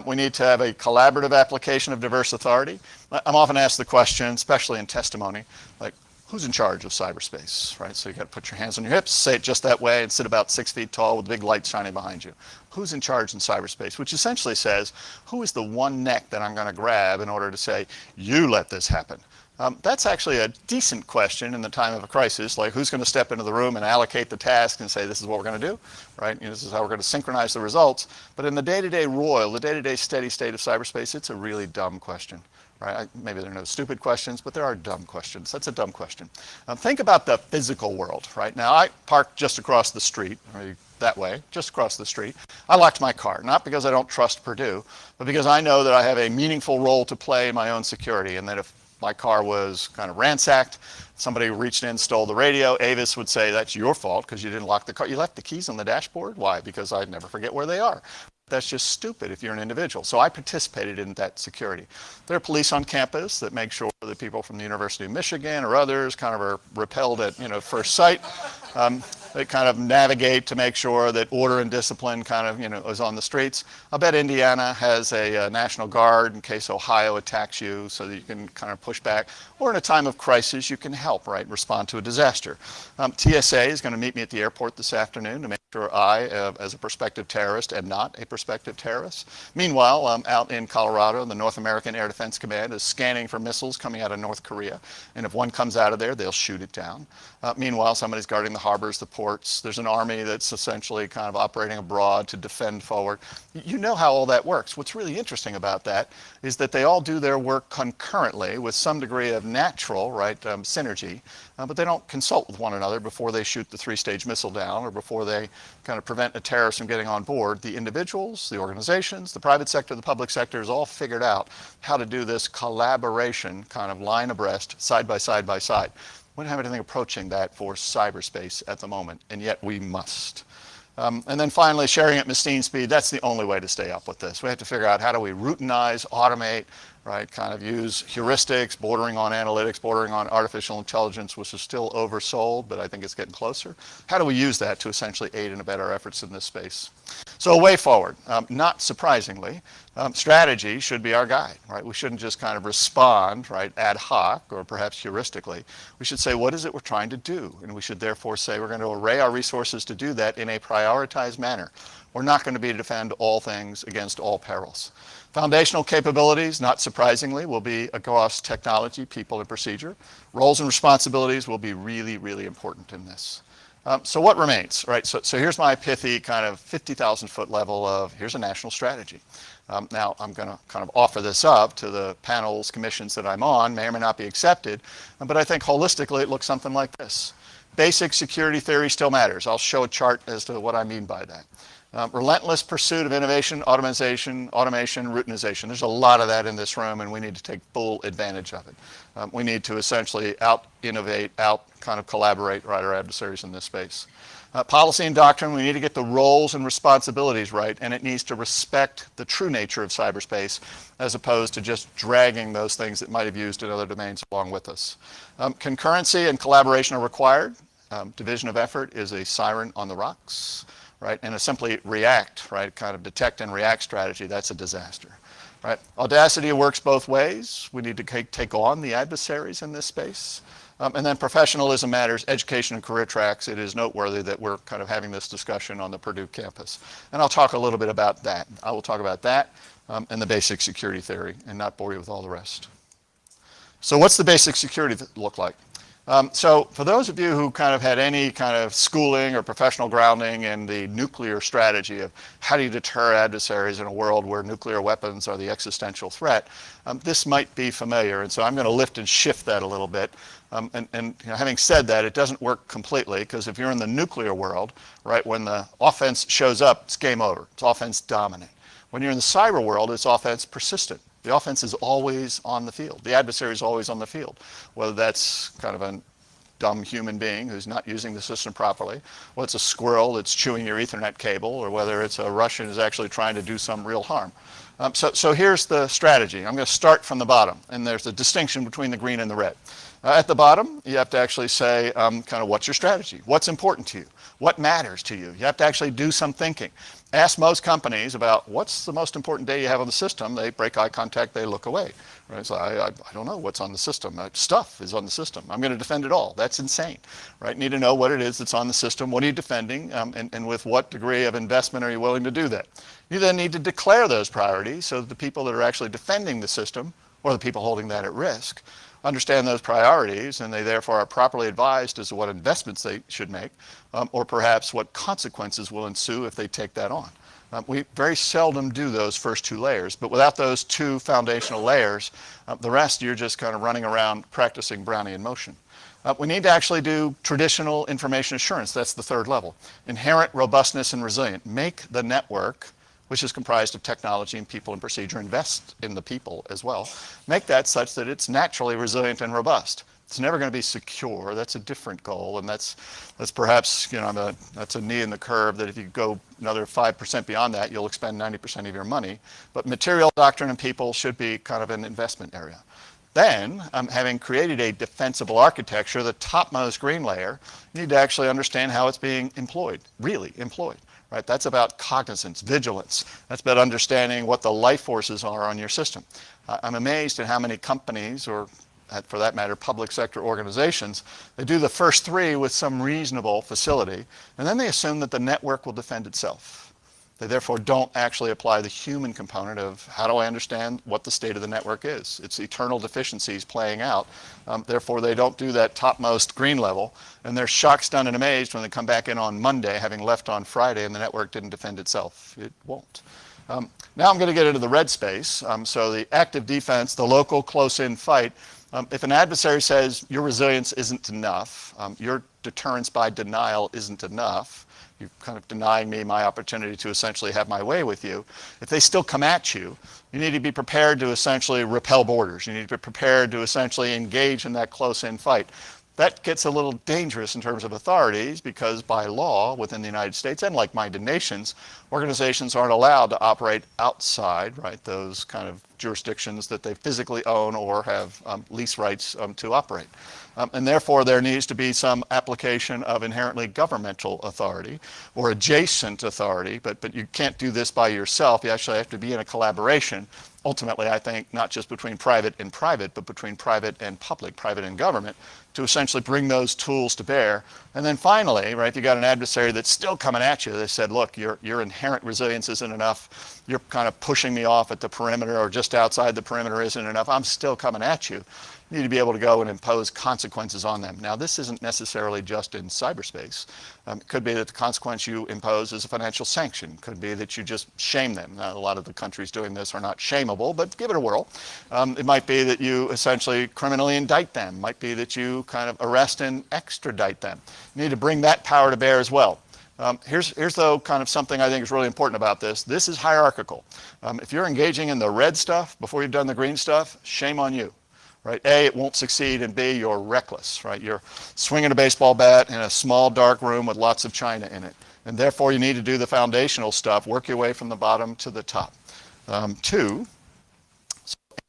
We need to have a collaborative application of diverse authority. I'm often asked the question, especially in testimony, like, who's in charge of cyberspace, right? So you got to put your hands on your hips, say it just that way, and sit about 6 feet tall with big lights shining behind you. Who's in charge in cyberspace? Which essentially says, who is the one neck that I'm going to grab in order to say, you let this happen? That's actually a decent question in the time of a crisis, like who's going to step into the room and allocate the task and say, this is what we're going to do, right? You know, this is how we're going to synchronize the results. But in the day-to-day royal, the day-to-day steady state of cyberspace, it's a really dumb question. Right? Maybe there are no stupid questions, but there are dumb questions. That's a dumb question. Think about the physical world, right? Now, I parked just across the street, or that way, just across the street. I locked my car, not because I don't trust Purdue, but because I know that I have a meaningful role to play in my own security, and that if my car was kind of ransacked, somebody reached in, stole the radio, Avis would say, that's your fault because you didn't lock the car. You left the keys on the dashboard? Why? Because I'd never forget where they are. That's just stupid if you're an individual. So I participated in that security. There are police on campus that make sure that people from the University of Michigan or others kind of are repelled at first sight. that kind of navigate to make sure that order and discipline kind of, is on the streets. I'll bet Indiana has a National Guard in case Ohio attacks you so that you can kind of push back. Or in a time of crisis, you can help, right, respond to a disaster. TSA is going to meet me at the airport this afternoon to make sure I, as a prospective terrorist, am not a prospective terrorist. Meanwhile, out in Colorado, the North American Air Defense Command is scanning for missiles coming out of North Korea. And if one comes out of there, they'll shoot it down. Meanwhile, somebody's guarding the harbors, the ports. There's an army that's essentially kind of operating abroad to defend forward. You know how all that works. What's really interesting about that is that they all do their work concurrently with some degree of natural, right, synergy, but they don't consult with one another before they shoot the three-stage missile down or before they kind of prevent a terrorist from getting on board. The individuals, the organizations, the private sector, the public sector has all figured out how to do this collaboration kind of line abreast, side by side by side. We don't have anything approaching that for cyberspace at the moment, and yet we must. And then finally, sharing at Mistine speed, that's the only way to stay up with this. We have to figure out how do we routinize, automate, right, kind of use heuristics, bordering on analytics, bordering on artificial intelligence, which is still oversold, but I think it's getting closer. How do we use that to essentially aid and abet our efforts in this space? So a way forward, not surprisingly, strategy should be our guide, right? We shouldn't just kind of respond, right, ad hoc or perhaps heuristically. We should say, what is it we're trying to do? And we should therefore say we're going to array our resources to do that in a prioritized manner. We're not going to be to defend all things against all perils. Foundational capabilities, not surprisingly, will be across technology, people, and procedure. Roles and responsibilities will be really, really important in this. So what remains, right? So here's my pithy kind of 50,000 foot level of here's a national strategy. Now I'm going to kind of offer this up to the panels, commissions that I'm on, may or may not be accepted, but I think holistically it looks something like this. Basic security theory still matters. I'll show a chart as to what I mean by that. Relentless pursuit of innovation, automation, routinization. There's a lot of that in this room, and we need to take full advantage of it. We need to essentially out-innovate, kind of collaborate, right, our adversaries in this space. Policy and doctrine, we need to get the roles and responsibilities right, and it needs to respect the true nature of cyberspace as opposed to just dragging those things that might have used in other domains along with us. Concurrency and collaboration are required. Division of effort is a siren on the rocks. Right, and a simply react, right, kind of detect and react strategy, that's a disaster. Right? Audacity works both ways. We need to take on the adversaries in this space. And then professionalism matters, education and career tracks. It is noteworthy that we're kind of having this discussion on the Purdue campus. And I'll talk a little bit about that. I will talk about that and the basic security theory and not bore you with all the rest. So what's the basic security look like? So for those of you who kind of had any kind of schooling or professional grounding in the nuclear strategy of how do you deter adversaries in a world where nuclear weapons are the existential threat, this might be familiar. And so I'm going to lift and shift that a little bit. And having said that, it doesn't work completely because if you're in the nuclear world, right, when the offense shows up, it's game over. It's offense dominant. When you're in the cyber world, it's offense persistent. The offense is always on the field. The adversary is always on the field, whether that's kind of a dumb human being who's not using the system properly, whether it's a squirrel that's chewing your Ethernet cable, or whether it's a Russian who's actually trying to do some real harm. So here's the strategy. I'm going to start from the bottom, and there's a distinction between the green and the red. At the bottom, you have to actually say kind of what's your strategy? What's important to you? What matters to you? You have to actually do some thinking. Ask most companies about what's the most important data you have on the system. They break eye contact, they look away. Right? So I don't know what's on the system. Stuff is on the system. I'm going to defend it all. That's insane. Right? Need to know what it is that's on the system. What are you defending? And with what degree of investment are you willing to do that? You then need to declare those priorities so that the people that are actually defending the system, or the people holding that at risk, understand those priorities, and they therefore are properly advised as to what investments they should make, or perhaps what consequences will ensue if they take that on. We very seldom do those first two layers, but without those two foundational layers, the rest you're just kind of running around practicing Brownian motion. We need to actually do traditional information assurance. That's the third level. Inherent robustness and resilient. Make the network, which is comprised of technology and people and procedure, invest in the people as well. Make that such that it's naturally resilient and robust. It's never going to be secure. That's a different goal, and that's perhaps, that's a knee in the curve that if you go another 5% beyond that, you'll expend 90% of your money. But material, doctrine, and people should be kind of an investment area. Then, having created a defensible architecture, the topmost green layer, you need to actually understand how it's being employed, really employed. Right? That's about cognizance, vigilance. That's about understanding what the life forces are on your system. I'm amazed at how many companies, or for that matter, public sector organizations, they do the first three with some reasonable facility, and then they assume that the network will defend itself. They therefore don't actually apply the human component of how do I understand what the state of the network is. It's eternal deficiencies playing out. Therefore, they don't do that topmost green level, and they're shocked, stunned, and amazed when they come back in on Monday, having left on Friday, and the network didn't defend itself. It won't. Now I'm going to get into the red space. So the active defense, the local close-in fight. If an adversary says your resilience isn't enough, your deterrence by denial isn't enough, you're kind of denying me my opportunity to essentially have my way with you. If they still come at you, you need to be prepared to essentially repel borders. You need to be prepared to essentially engage in that close-in fight. That gets a little dangerous in terms of authorities because by law within the United States and like-minded nations, organizations aren't allowed to operate outside, right, those kind of jurisdictions that they physically own or have lease rights to operate. And therefore, there needs to be some application of inherently governmental authority or adjacent authority, but you can't do this by yourself. You actually have to be in a collaboration. Ultimately, I think, not just between private and private, but between private and public, private and government, to essentially bring those tools to bear. And then finally, right, you got an adversary that's still coming at you. They said, look, your inherent resilience isn't enough. You're kind of pushing me off at the perimeter or just outside the perimeter isn't enough. I'm still coming at you. You need to be able to go and impose consequences on them. Now, this isn't necessarily just in cyberspace. It could be that the consequence you impose is a financial sanction. It could be that you just shame them. Now, a lot of the countries doing this are not shameable, but give it a whirl. It might be that you essentially criminally indict them. It might be that you kind of arrest and extradite them. You need to bring that power to bear as well. Here's though kind of something I think is really important about this. This is hierarchical. If you're engaging in the red stuff before you've done the green stuff, shame on you. Right? A, it won't succeed, and B, you're reckless. Right? You're swinging a baseball bat in a small, dark room with lots of china in it. And therefore, you need to do the foundational stuff, work your way from the bottom to the top. Two,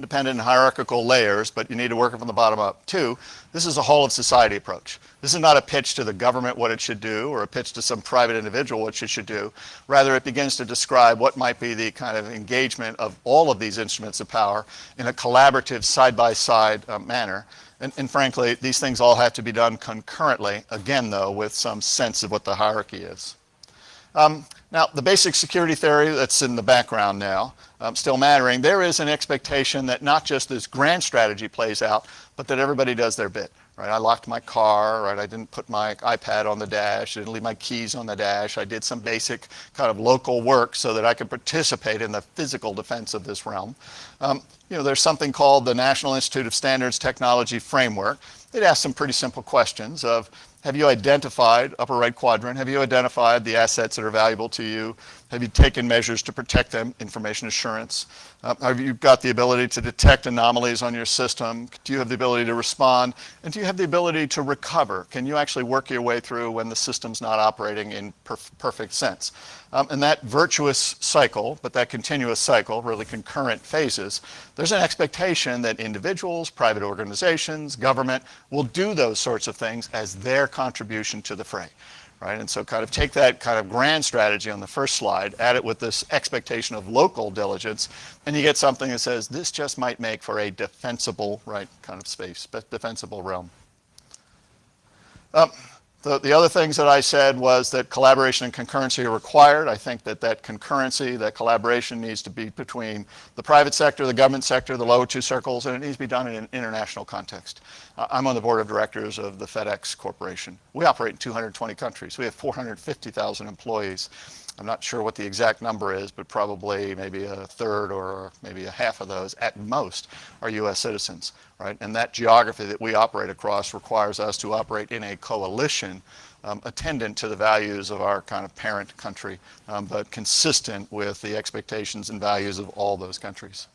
independent and hierarchical layers, but you need to work it from the bottom up. Two, this is a whole of society approach. This is not a pitch to the government what it should do or a pitch to some private individual what it should do. Rather, it begins to describe what might be the kind of engagement of all of these instruments of power in a collaborative side-by-side manner. And frankly, these things all have to be done concurrently, again, though, with some sense of what the hierarchy is. Now, the basic security theory that's in the background now, still mattering, there is an expectation that not just this grand strategy plays out, but that everybody does their bit. Right? I locked my car, right? I didn't put my iPad on the dash, I didn't leave my keys on the dash. I did some basic kind of local work so that I could participate in the physical defense of this realm. There's something called the National Institute of Standards Technology Framework. It asks some pretty simple questions of, have you identified, upper right quadrant, have you identified the assets that are valuable to you? Have you taken measures to protect them, information assurance? Have you got the ability to detect anomalies on your system? Do you have the ability to respond? And do you have the ability to recover? Can you actually work your way through when the system's not operating in perfect sense? And that virtuous cycle, but that continuous cycle, really concurrent phases, there's an expectation that individuals, private organizations, government will do those sorts of things as their contribution to the fray. Right? And so kind of take that kind of grand strategy on the first slide, add it with this expectation of local diligence, and you get something that says this just might make for a defensible, right, kind of space, defensible realm. The other things that I said was that collaboration and concurrency are required. I think that concurrency, that collaboration needs to be between the private sector, the government sector, the lower two circles, and it needs to be done in an international context. I'm on the board of directors of the FedEx Corporation. We operate in 220 countries. We have 450,000 employees. I'm not sure what the exact number is, but probably maybe a third or maybe a half of those at most are US citizens, right? And that geography that we operate across requires us to operate in a coalition attendant to the values of our kind of parent country, but consistent with the expectations and values of all those countries.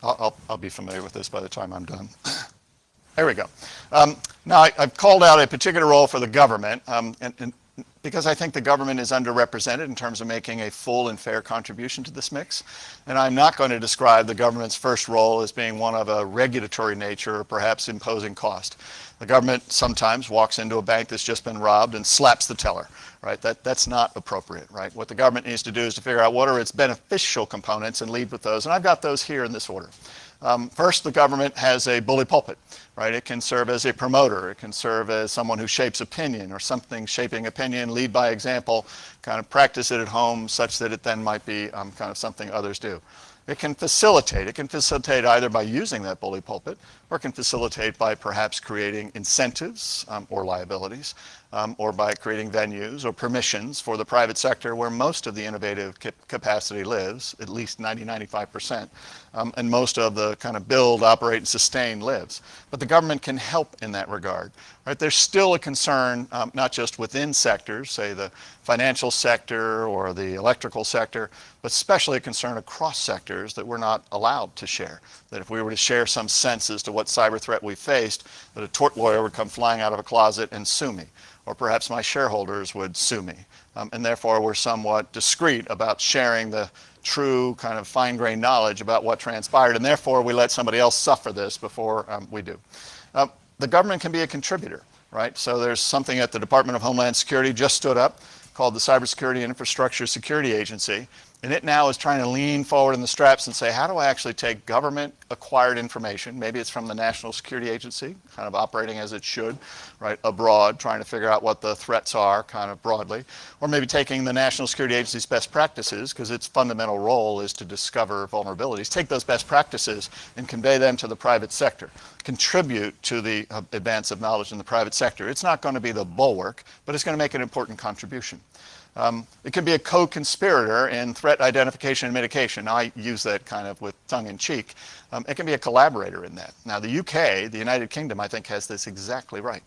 I'll be familiar with this by the time I'm done. There we go. Now, I've called out a particular role for the government, and because I think the government is underrepresented in terms of making a full and fair contribution to this mix. And I'm not going to describe the government's first role as being one of a regulatory nature or perhaps imposing cost. The government sometimes walks into a bank that's just been robbed and slaps the teller, right? That's not appropriate, right? What the government needs to do is to figure out what are its beneficial components and lead with those. And I've got those here in this order. First, the government has a bully pulpit, right? It can serve as a promoter. It can serve as someone who shapes opinion or something shaping opinion, lead by example, kind of practice it at home such that it then might be kind of something others do. It can facilitate. It can facilitate either by using that bully pulpit, or it can facilitate by perhaps creating incentives or liabilities, or by creating venues or permissions for the private sector where most of the innovative capacity lives, at least 95%, and most of the kind of build, operate, and sustain lives. But the government can help in that regard. Right? There's still a concern, not just within sectors, say the financial sector or the electrical sector, but especially a concern across sectors that we're not allowed to share. That if we were to share some sense as to what cyber threat we faced, that a tort lawyer would come flying out of a closet and sue me, or perhaps my shareholders would sue me. And therefore we're somewhat discreet about sharing the true kind of fine-grained knowledge about what transpired, and therefore we let somebody else suffer this before we do. The government can be a contributor, right? So there's something at the Department of Homeland Security just stood up called the Cybersecurity and Infrastructure Security Agency, and it now is trying to lean forward in the straps and say, how do I actually take government acquired information, maybe it's from the National Security Agency, kind of operating as it should, right, abroad, trying to figure out what the threats are kind of broadly, or maybe taking the National Security Agency's best practices, because its fundamental role is to discover vulnerabilities, take those best practices and convey them to the private sector, contribute to the advance of knowledge in the private sector. It's not going to be the bulwark, but it's going to make an important contribution. It can be a co-conspirator in threat identification and mitigation. I use that kind of with tongue in cheek. It can be a collaborator in that. Now the UK, the United Kingdom, I think has this exactly right.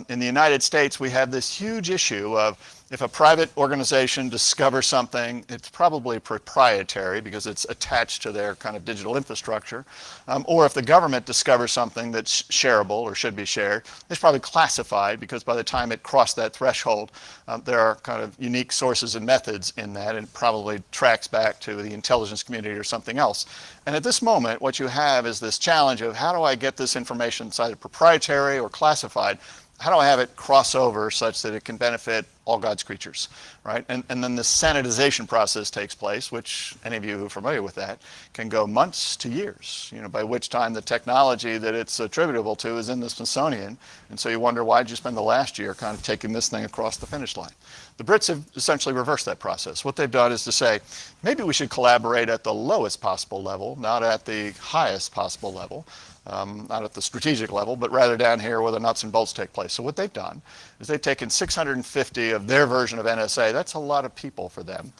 In the United States, we have this huge issue of if a private organization discovers something, it's probably proprietary because it's attached to their kind of digital infrastructure, or if the government discovers something that's shareable or should be shared, it's probably classified because by the time it crossed that threshold, there are kind of unique sources and methods in that, and it probably tracks back to the intelligence community or something else. And at this moment, what you have is this challenge of how do I get this information either proprietary or classified? How do I have it cross over such that it can benefit all God's creatures, right? And then the sanitization process takes place, which any of you who are familiar with that can go months to years, by which time the technology that it's attributable to is in the Smithsonian. And so you wonder, why did you spend the last year kind of taking this thing across the finish line? The Brits have essentially reversed that process. What they've done is to say, maybe we should collaborate at the lowest possible level, not at the highest possible level. Not at the strategic level, but rather down here where the nuts and bolts take place. So what they've done is they've taken 650 of their version of NSA. That's a lot of people for them.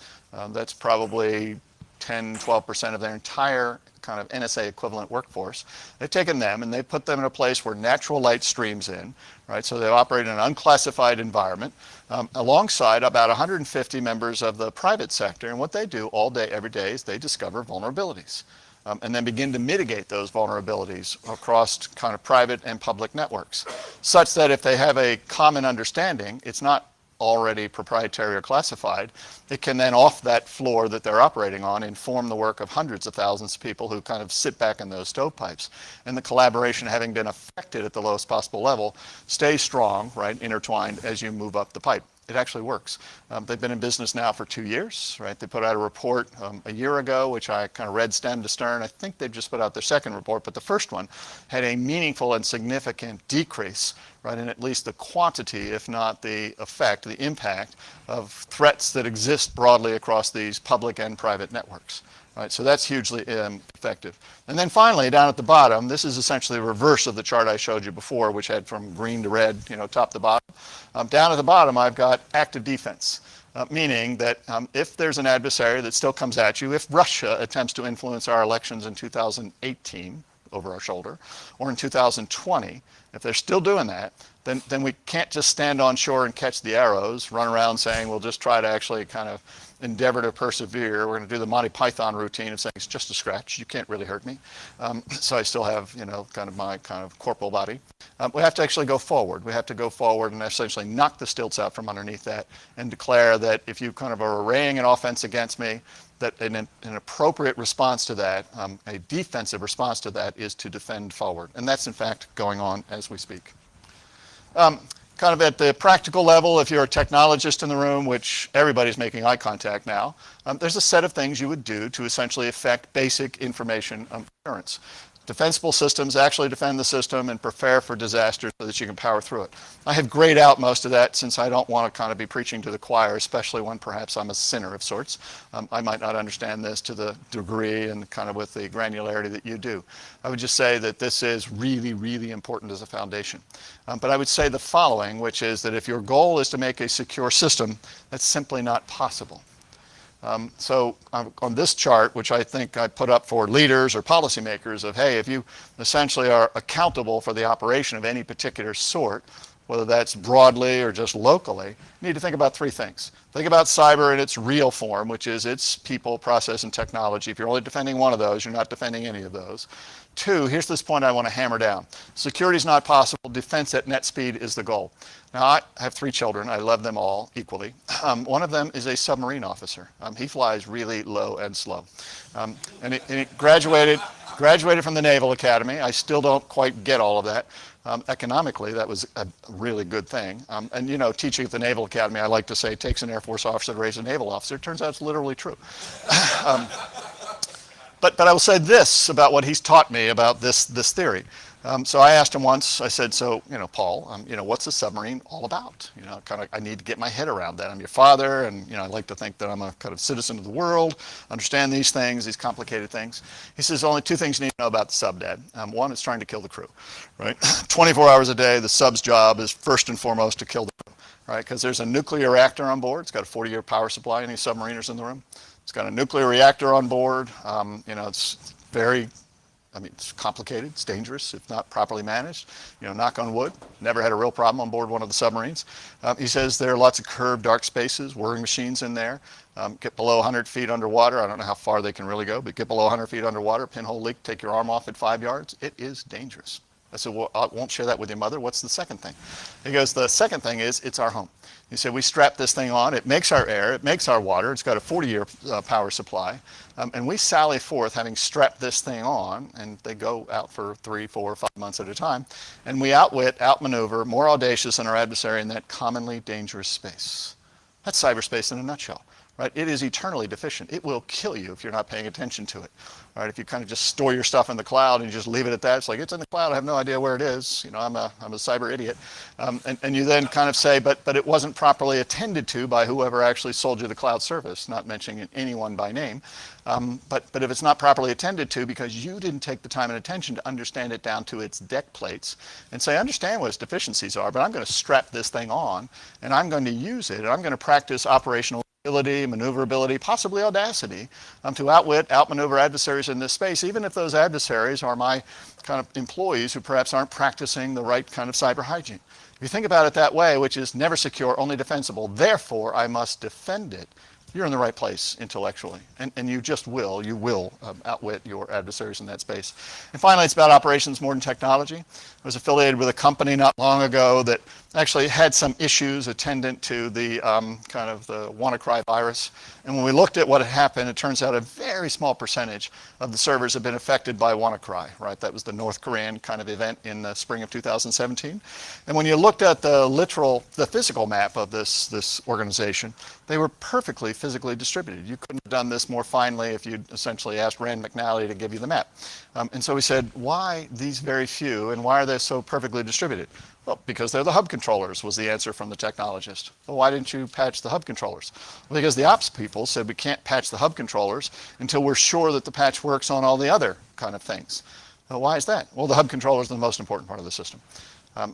That's probably 10, 12% of their entire kind of NSA equivalent workforce. They've taken them and they've put them in a place where natural light streams in, right? So they operate in an unclassified environment alongside about 150 members of the private sector. And what they do all day, every day is they discover vulnerabilities. And then begin to mitigate those vulnerabilities across kind of private and public networks, such that if they have a common understanding, it's not already proprietary or classified, it can then off that floor that they're operating on inform the work of hundreds of thousands of people who kind of sit back in those stovepipes. And the collaboration, having been affected at the lowest possible level, stays strong, right, intertwined as you move up the pipe. It actually works. They've been in business now for 2 years, right? They put out a report a year ago, which I kind of read stem to stern. I think they've just put out their second report, but the first one had a meaningful and significant decrease, right, in at least the quantity, if not the effect, the impact of threats that exist broadly across these public and private networks. Right, so that's hugely effective. And then finally, down at the bottom, this is essentially the reverse of the chart I showed you before, which had from green to red, top to bottom. Down at the bottom, I've got active defense, meaning that if there's an adversary that still comes at you, if Russia attempts to influence our elections in 2018 over our shoulder, or in 2020, if they're still doing that, then we can't just stand on shore and catch the arrows, run around saying we'll just try to actually kind of endeavor to persevere. We're going to do the Monty Python routine of saying it's just a scratch. You can't really hurt me. So I still have, kind of my kind of corporal body. We have to actually go forward. We have to go forward and essentially knock the stilts out from underneath that and declare that if you kind of are arraying an offense against me, that an appropriate response to that, a defensive response to that, is to defend forward. And that's in fact going on as we speak. Kind of at the practical level, if you're a technologist in the room, which everybody's making eye contact now, there's a set of things you would do to essentially affect basic information assurance. Defensible systems actually defend the system and prepare for disaster so that you can power through it. I have grayed out most of that since I don't want to kind of be preaching to the choir, especially when perhaps I'm a sinner of sorts. I might not understand this to the degree and kind of with the granularity that you do. I would just say that this is really, really important as a foundation. But I would say the following, which is that if your goal is to make a secure system, that's simply not possible. So on this chart, which I think I put up for leaders or policymakers of, hey, if you essentially are accountable for the operation of any particular sort, whether that's broadly or just locally, you need to think about three things. Think about cyber in its real form, which is its people, process, and technology. If you're only defending one of those, you're not defending any of those. Two, here's this point I want to hammer down. Security is not possible. Defense at net speed is the goal. Now, I have three children. I love them all equally. One of them is a submarine officer. He flies really low and slow. And he graduated from the Naval Academy. I still don't quite get all of that. Economically, that was a really good thing. And teaching at the Naval Academy, I like to say, it takes an Air Force officer to raise a naval officer. It turns out it's literally true. But I will say this about what he's taught me about this theory. So I asked him once, I said, so, Paul, what's a submarine all about? I need to get my head around that. I'm your father, and, I like to think that I'm a kind of citizen of the world, understand these things, these complicated things. He says, only two things you need to know about the sub, Dad. One, it's trying to kill the crew, right? 24 hours a day, the sub's job is first and foremost to kill the crew, right? Because there's a nuclear reactor on board. It's got a 40-year power supply. Any submariners in the room? It's got a nuclear reactor on board. It's it's complicated, it's dangerous if not properly managed. Knock on wood, never had a real problem on board one of the submarines. He says there are lots of curved dark spaces, whirring machines in there. Get below 100 feet underwater. I don't know how far they can really go, but get below 100 feet underwater, pinhole leak, take your arm off at 5 yards. It is dangerous. I said, well, I won't share that with your mother. What's the second thing? He goes, the second thing is it's our home. He said, we strap this thing on. It makes our air. It makes our water. It's got a 40-year power supply. And we sally forth having strapped this thing on, and they go out for 3, 4, 5 months at a time. And we outmaneuver, more audacious than our adversary in that commonly dangerous space. That's cyberspace in a nutshell. Right? It is eternally deficient. It will kill you if you're not paying attention to it. Right? If you kind of just store your stuff in the cloud and you just leave it at that, it's like, it's in the cloud, I have no idea where it is. I'm a cyber idiot. And you then kind of say, but it wasn't properly attended to by whoever actually sold you the cloud service, not mentioning anyone by name. But if it's not properly attended to because you didn't take the time and attention to understand it down to its deck plates and say, I understand what its deficiencies are, but I'm going to strap this thing on and I'm going to use it and I'm going to practice operational ability, maneuverability, possibly audacity, to outmaneuver adversaries in this space, even if those adversaries are my kind of employees who perhaps aren't practicing the right kind of cyber hygiene. If you think about it that way, which is never secure, only defensible, therefore I must defend it, you're in the right place intellectually. And you just will, outwit your adversaries in that space. And finally, it's about operations more than technology. I was affiliated with a company not long ago that actually had some issues attendant to the kind of the WannaCry virus. And when we looked at what had happened, it turns out a very small percentage of the servers have been affected by WannaCry, right? That was the North Korean kind of event in the spring of 2017. And when you looked at the physical map of this organization, they were perfectly physically distributed. You couldn't have done this more finely if you'd essentially asked Rand McNally to give you the map. And so we said, why these very few, and why are they so perfectly distributed? Well, because they're the hub controllers, was the answer from the technologist. Well, why didn't you patch the hub controllers? Well, because the ops people said we can't patch the hub controllers until we're sure that the patch works on all the other kind of things. Well, why is that? Well, the hub controllers are the most important part of the system.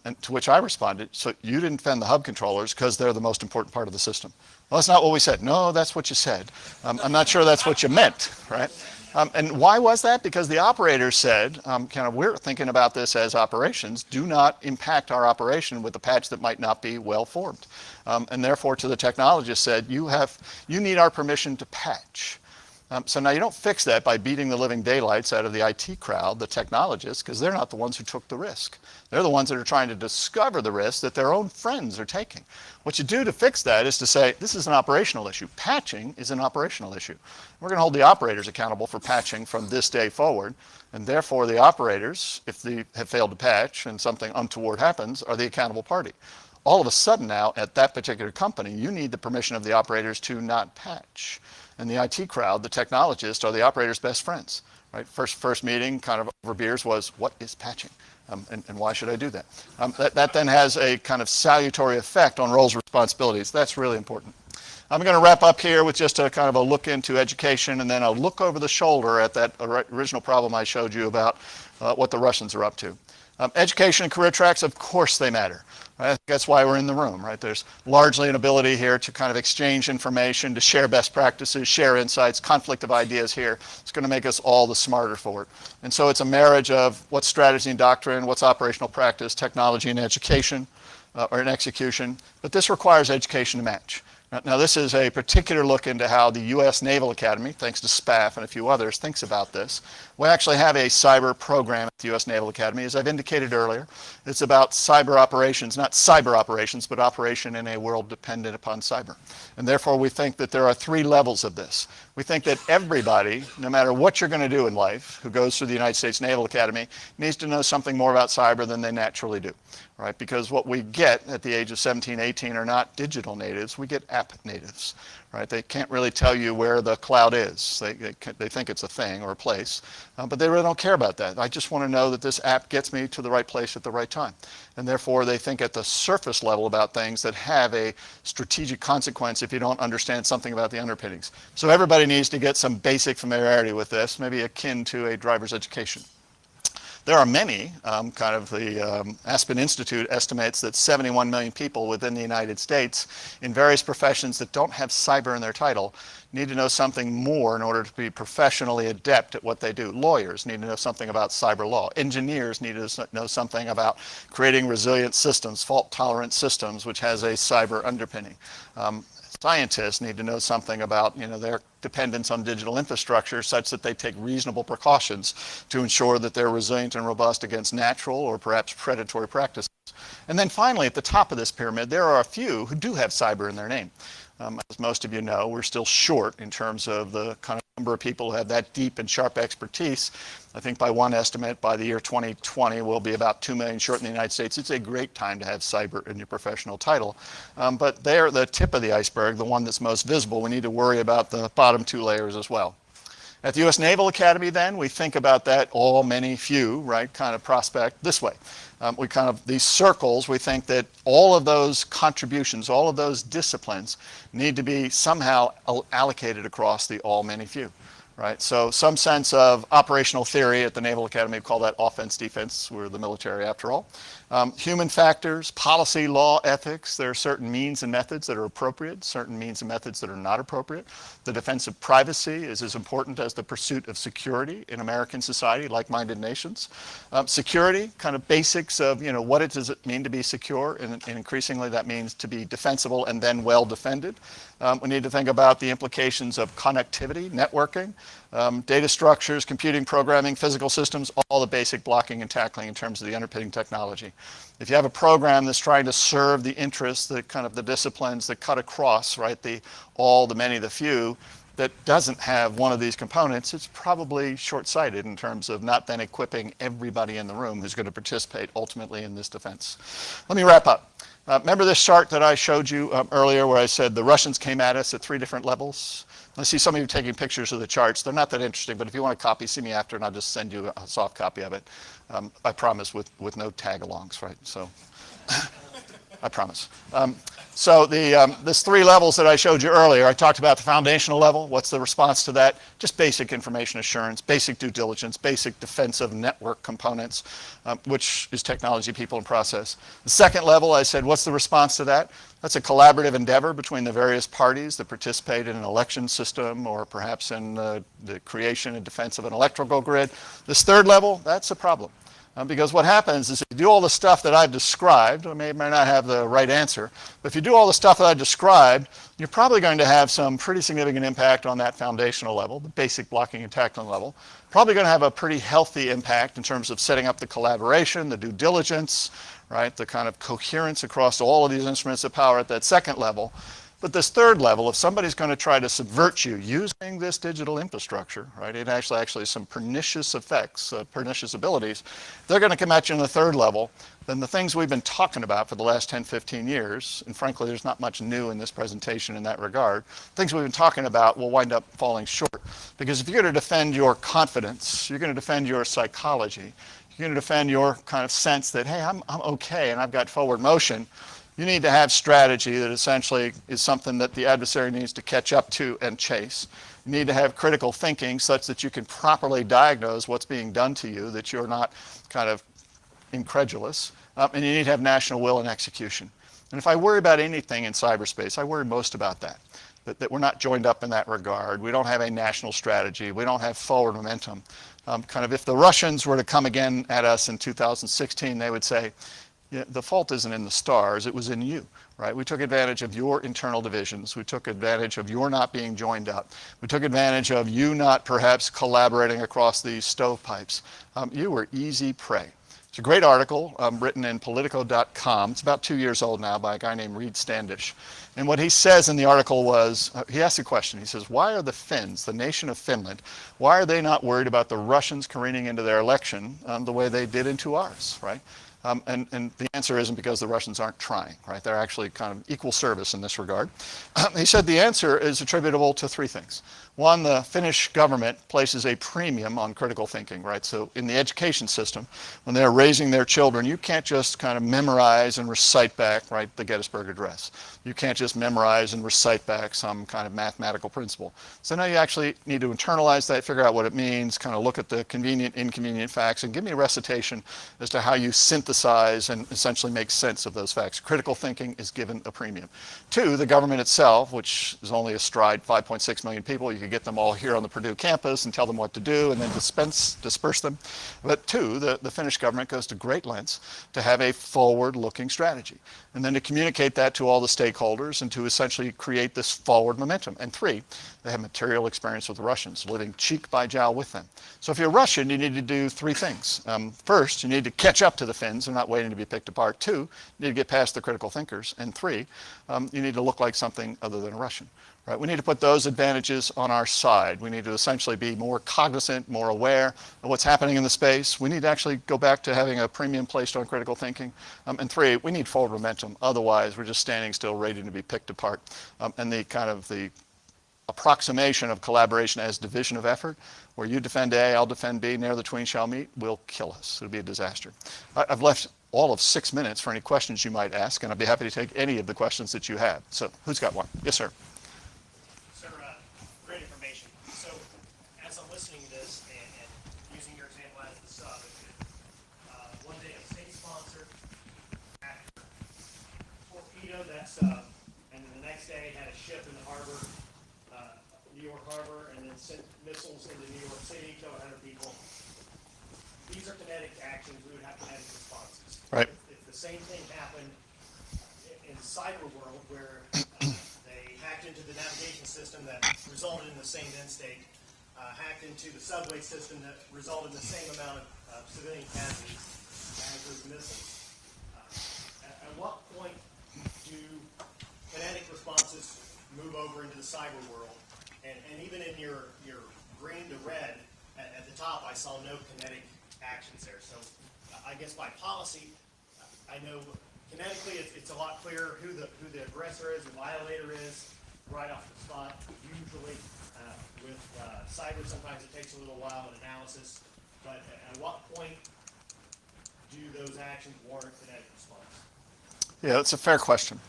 And to which I responded, so you didn't defend the hub controllers because they're the most important part of the system. Well, that's not what we said. No, that's what you said. I'm not sure that's what you meant, right? And why was that? Because the operators said, we're thinking about this as operations. Do not impact our operation with a patch that might not be well formed. And therefore, to the technologist said, you need our permission to patch. So now you don't fix that by beating the living daylights out of the IT crowd, the technologists, because they're not the ones who took the risk. They're the ones that are trying to discover the risk that their own friends are taking. What you do to fix that is to say, this is an operational issue. Patching is an operational issue. We're going to hold the operators accountable for patching from this day forward, and therefore the operators, if they have failed to patch and something untoward happens, are the accountable party. All of a sudden now, at that particular company, you need the permission of the operators to not patch. And the IT crowd, the technologists, are the operators' best friends. Right? First meeting, kind of over beers, was what is patching, and why should I do that? That then has a kind of salutary effect on roles and responsibilities. That's really important. I'm going to wrap up here with just a kind of a look into education, and then a look over the shoulder at that original problem I showed you about what the Russians are up to. Education and career tracks, of course they matter. Right? I think that's why we're in the room, right? There's largely an ability here to kind of exchange information, to share best practices, share insights, conflict of ideas here. It's going to make us all the smarter for it. And so it's a marriage of what's strategy and doctrine, what's operational practice, technology and education, or an execution. But this requires education to match. Now this is a particular look into how the U.S. Naval Academy, thanks to SPAF and a few others, thinks about this. We actually have a cyber program at the U.S. Naval Academy. As I've indicated earlier, it's about cyber operations, not cyber operations, but operation in a world dependent upon cyber. And therefore we think that there are 3 levels of this. We think that everybody, no matter what you're going to do in life, who goes through the United States Naval Academy, needs to know something more about cyber than they naturally do. Right? Because what we get at the age of 17, 18 are not digital natives, we get app natives. Right? They can't really tell you where the cloud is. They think it's a thing or a place, but they really don't care about that. I just want to know that this app gets me to the right place at the right time. And therefore they think at the surface level about things that have a strategic consequence if you don't understand something about the underpinnings. So everybody needs to get some basic familiarity with this, maybe akin to a driver's education. There are many, the Aspen Institute estimates that 71 million people within the United States in various professions that don't have cyber in their title need to know something more in order to be professionally adept at what they do. Lawyers need to know something about cyber law. Engineers need to know something about creating resilient systems, fault-tolerant systems, which has a cyber underpinning. Scientists need to know something about their dependence on digital infrastructure such that they take reasonable precautions to ensure that they're resilient and robust against natural or perhaps predatory practices. And then finally, at the top of this pyramid, there are a few who do have cyber in their name. As most of you know, we're still short in terms of the kind of number of people who have that deep and sharp expertise. I think by one estimate, by the year 2020, we'll be about 2 million short in the United States. It's a great time to have cyber in your professional title. But they're the tip of the iceberg, the one that's most visible. We need to worry about the bottom 2 layers as well. At the U.S. Naval Academy, then, we think about that all, many, few, right, kind of prospect this way. These circles, we think that all of those contributions, all of those disciplines need to be somehow allocated across the all, many, few. Right? So some sense of operational theory at the Naval Academy, we call that offense, defense. We're the military after all. Human factors, policy, law, ethics. There are certain means and methods that are appropriate, certain means and methods that are not appropriate. The defense of privacy is as important as the pursuit of security in American society, like-minded nations. Security, kind of basics of, what does it mean to be secure? And increasingly that means to be defensible and then well defended. We need to think about the implications of connectivity, networking, data structures, computing, programming, physical systems, all the basic blocking and tackling in terms of the underpinning technology. If you have a program that's trying to serve the interests, the disciplines that cut across, right, the all, the many, the few, that doesn't have one of these components, it's probably short-sighted in terms of not then equipping everybody in the room who's going to participate ultimately in this defense. Let me wrap up. Remember this chart that I showed you earlier where I said the Russians came at us at 3 different levels? I see some of you taking pictures of the charts. They're not that interesting, but if you want a copy, see me after and I'll just send you a soft copy of it. I promise with no tag-alongs, right? So I promise. So this 3 levels that I showed you earlier, I talked about the foundational level. What's the response to that? Just basic information assurance, basic due diligence, basic defensive network components, which is technology, people, and process. The second level, I said, what's the response to that? That's a collaborative endeavor between the various parties that participate in an election system or perhaps in the creation and defense of an electrical grid. This third level, that's a problem. Because what happens is if you do all the stuff that I've described, I may not have the right answer, but if you do all the stuff that I described, you're probably going to have some pretty significant impact on that foundational level, the basic blocking and tackling level. Probably going to have a pretty healthy impact in terms of setting up the collaboration, the due diligence, right, the kind of coherence across all of these instruments of power at that second level. But this third level, if somebody's going to try to subvert you using this digital infrastructure, right, it actually has some pernicious effects, pernicious abilities, they're going to come at you in the third level, then the things we've been talking about for the last 10, 15 years, and frankly, there's not much new in this presentation in that regard, things we've been talking about will wind up falling short. Because if you're going to defend your confidence, you're going to defend your psychology, you're going to defend your kind of sense that, hey, I'm okay and I've got forward motion, you need to have strategy that essentially is something that the adversary needs to catch up to and chase. You need to have critical thinking such that you can properly diagnose what's being done to you, that you're not kind of incredulous. And you need to have national will and execution. And if I worry about anything in cyberspace, I worry most about that we're not joined up in that regard. We don't have a national strategy. We don't have forward momentum. Kind of if the Russians were to come again at us in 2016, they would say, yeah, the fault isn't in the stars, it was in you, right? We took advantage of your internal divisions. We took advantage of your not being joined up. We took advantage of you not perhaps collaborating across these stovepipes. You were easy prey. It's a great article written in Politico.com. It's about 2 years old now by a guy named Reed Standish. And what he says in the article was, he asked a question. He says, why are the Finns, the nation of Finland, why are they not worried about the Russians careening into their election the way they did into ours, right? And the answer isn't because the Russians aren't trying, right? They're actually kind of equal service in this regard. He said the answer is attributable to 3 things. One, the Finnish government places a premium on critical thinking, right? So in the education system, when they're raising their children, you can't just kind of memorize and recite back, right, the Gettysburg Address. You can't just memorize and recite back some kind of mathematical principle. So now you actually need to internalize that, figure out what it means, kind of look at the convenient, inconvenient facts, and give me a recitation as to how you synthesize and essentially make sense of those facts. Critical thinking is given a premium. 2, the government itself, which is only astride 5.6 million people. You could get them all here on the Purdue campus and tell them what to do and then disperse them. But 2, the Finnish government goes to great lengths to have a forward-looking strategy and then to communicate that to all the stakeholders and to essentially create this forward momentum. And 3, they have material experience with the Russians, living cheek by jowl with them. So if you're Russian, you need to do 3 things. First, you need to catch up to the Finns. They're not waiting to be picked apart. 2, you need to get past the critical thinkers. And 3, you need to look like something other than a Russian. Right? We need to put those advantages on our side. We need to essentially be more cognizant, more aware of what's happening in the space. We need to actually go back to having a premium placed on critical thinking. And 3, we need forward momentum. Otherwise, we're just standing still, ready to be picked apart. And the kind of the approximation of collaboration as division of effort, where you defend A, I'll defend B, ne'er the twain shall meet, will kill us. It'll be a disaster. I've left all of 6 minutes for any questions you might ask, and I'd be happy to take any of the questions that you have. So who's got one? Yes, sir. Sir, great information. So as I'm listening to this and using your example as the sub, one day a state-sponsored actor torpedoed that sub, and then the next day had a ship in the harbor, New York Harbor, and then sent missiles into New York City, killed 100 people. These are kinetic actions. We would have kinetic responses. Right. If the same thing happened in the cyber world where they hacked into the navigation system that resulted in the same end state, hacked into the subway system that resulted in the same amount of civilian casualties as those missiles, at what point do kinetic responses move over into the cyber world? And even in your green to red, at the top, I saw no kinetic actions there. So I guess by policy, I know kinetically it's a lot clearer who the aggressor is, the violator is, right off the spot. Usually with cyber, sometimes it takes a little while in analysis. But at what point do those actions warrant kinetic response? Yeah, it's a fair question.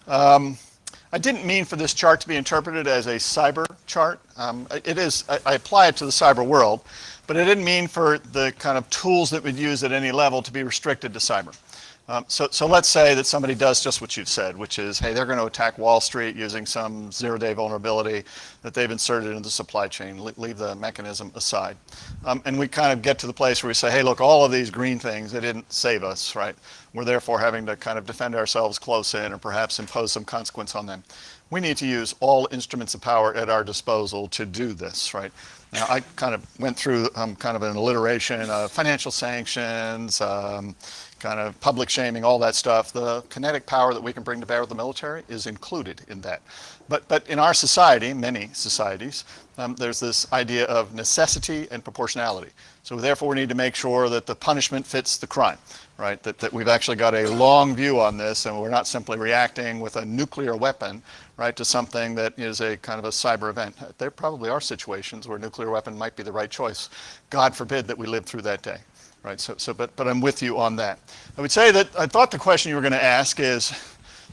I didn't mean for this chart to be interpreted as a cyber chart. It is, I apply it to the cyber world, but I didn't mean for the kind of tools that we'd use at any level to be restricted to cyber. So let's say that somebody does just what you've said, which is, hey, they're going to attack Wall Street using some zero-day vulnerability that they've inserted into the supply chain. Leave the mechanism aside. And we kind of get to the place where we say, hey, look, all of these green things, they didn't save us, right? We're therefore having to kind of defend ourselves close in or perhaps impose some consequence on them. We need to use all instruments of power at our disposal to do this, right? Now, I kind of went through kind of an alliteration of financial sanctions, kind of public shaming, all that stuff. The kinetic power that we can bring to bear with the military is included in that. But in our society, many societies, there's this idea of necessity and proportionality. So therefore, we need to make sure that the punishment fits the crime, right? That we've actually got a long view on this, and we're not simply reacting with a nuclear weapon, right, to something that is a kind of a cyber event. There probably are situations where a nuclear weapon might be the right choice. God forbid that we live through that day. Right, but I'm with you on that. I would say that I thought the question you were going to ask is,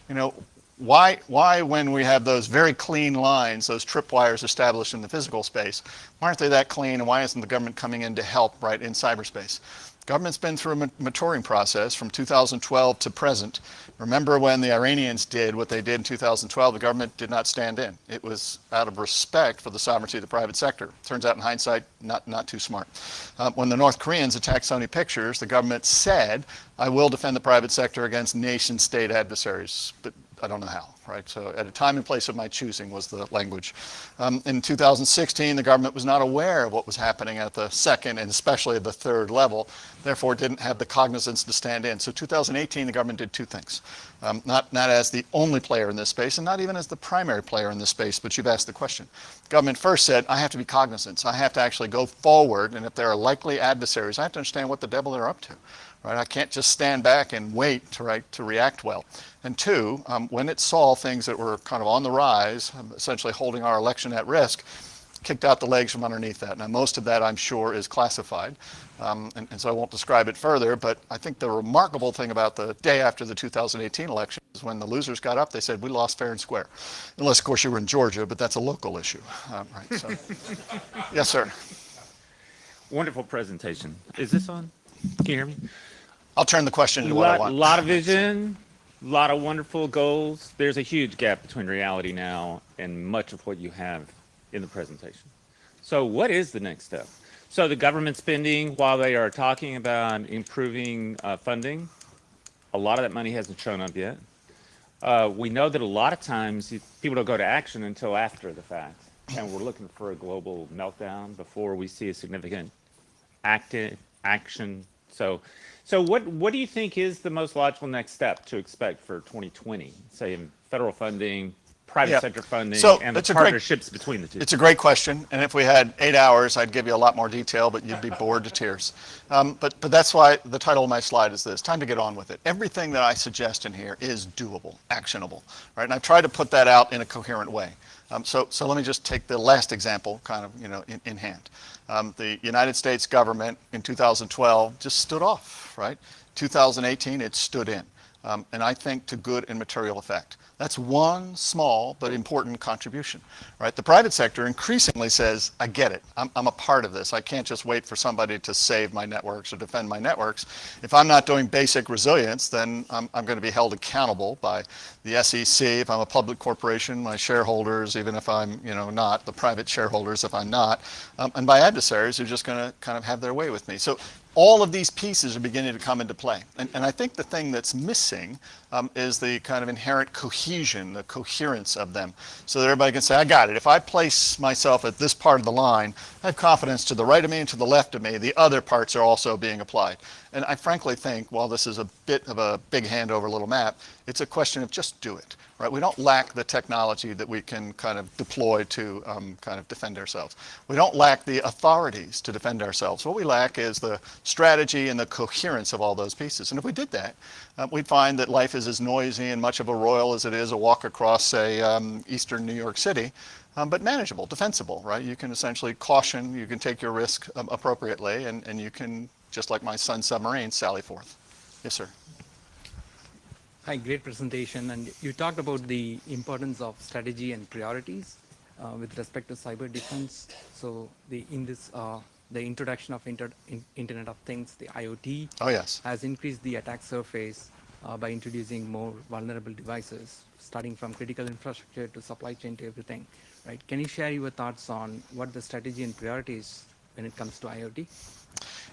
you know, why when we have those very clean lines, those tripwires established in the physical space, why aren't they that clean, and why isn't the government coming in to help, right, in cyberspace? Government's been through a maturing process from 2012 to present. Remember when the Iranians did what they did in 2012, the government did not stand in. It was out of respect for the sovereignty of the private sector. Turns out in hindsight, not too smart. When the North Koreans attacked Sony Pictures, the government said, I will defend the private sector against nation state adversaries, but I don't know how, right? So at a time and place of my choosing was the language. In 2016, the government was not aware of what was happening at the second and especially the third level, therefore didn't have the cognizance to stand in. So 2018, the government did two things. Not as the only player in this space and not even as the primary player in this space, but you've asked the question. Government first said, I have to be cognizant. So I have to actually go forward, and if there are likely adversaries, I have to understand what the devil they're up to. Right? I can't just stand back and wait to react well. And two, when it saw things that were kind of on the rise, essentially holding our election at risk, kicked out the legs from underneath that. Now, most of that, I'm sure, is classified, and so I won't describe it further, but I think the remarkable thing about the day after the 2018 election is when the losers got up, they said, we lost fair and square. Unless, of course, you were in Georgia, but that's a local issue. Right, so. Yes, sir. Wonderful presentation. Is this on? Can you hear me? I'll turn the question into what I want. A lot of vision, a lot of wonderful goals. There's a huge gap between reality now and much of what you have in the presentation. So what is the next step? So the government spending, while they are talking about improving funding, a lot of that money hasn't shown up yet. We know that a lot of times people don't go to action until after the fact, and we're looking for a global meltdown before we see a significant action. So what do you think is the most logical next step to expect for 2020, say in federal funding, private sector funding, and the partnerships between the two? It's a great question, and if we had 8 hours, I'd give you a lot more detail, but you'd be bored to tears. But that's why the title of my slide is this, time to get on with it. Everything that I suggest in here is doable, actionable, right? And I've tried to put that out in a coherent way. So let me just take the last example kind of, in hand. The United States government in 2012 just stood off, right? 2018, it stood in, and I think to good and material effect. That's one small but important contribution, right? The private sector increasingly says, I get it. I'm a part of this. I can't just wait for somebody to save my networks or defend my networks. If I'm not doing basic resilience, then I'm going to be held accountable by the SEC. If I'm a public corporation, my shareholders, even if I'm not, the private shareholders if I'm not, and by adversaries who are just going to kind of have their way with me. So all of these pieces are beginning to come into play. And I think the thing that's missing is the kind of inherent cohesion, the coherence of them, so that everybody can say, I got it. If I place myself at this part of the line, I have confidence to the right of me and to the left of me, the other parts are also being applied. And I frankly think, while this is a bit of a big hand over little map, it's a question of just do it. Right? We don't lack the technology that we can kind of deploy to kind of defend ourselves. We don't lack the authorities to defend ourselves. What we lack is the strategy and the coherence of all those pieces. And if we did that, we'd find that life is as noisy and much of a roil as it is a walk across, say, eastern New York City, but manageable, defensible, right? You can essentially caution, you can take your risk appropriately, and you can, just like my son's submarine, sally forth. Yes, sir. Hi, great presentation. And you talked about the importance of strategy and priorities with respect to cyber defense. So the introduction of Internet of Things, the IoT, Oh, yes. has increased the attack surface by introducing more vulnerable devices, starting from critical infrastructure to supply chain to everything. Right? Can you share your thoughts on what the strategy and priorities when it comes to IoT?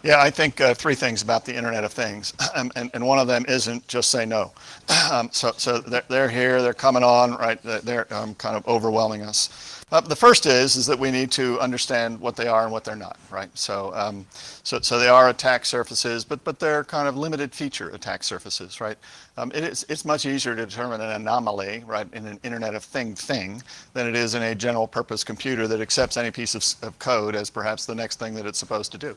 Yeah, I think three things about the Internet of Things, and one of them isn't just say no. So they're here, they're coming on, right? They're kind of overwhelming us. The first is that we need to understand what they are and what they're not, right? So they are attack surfaces, but they're kind of limited feature attack surfaces, right? It's much easier to determine an anomaly, right, in an Internet of thing than it is in a general purpose computer that accepts any piece of code as perhaps the next thing that it's supposed to do.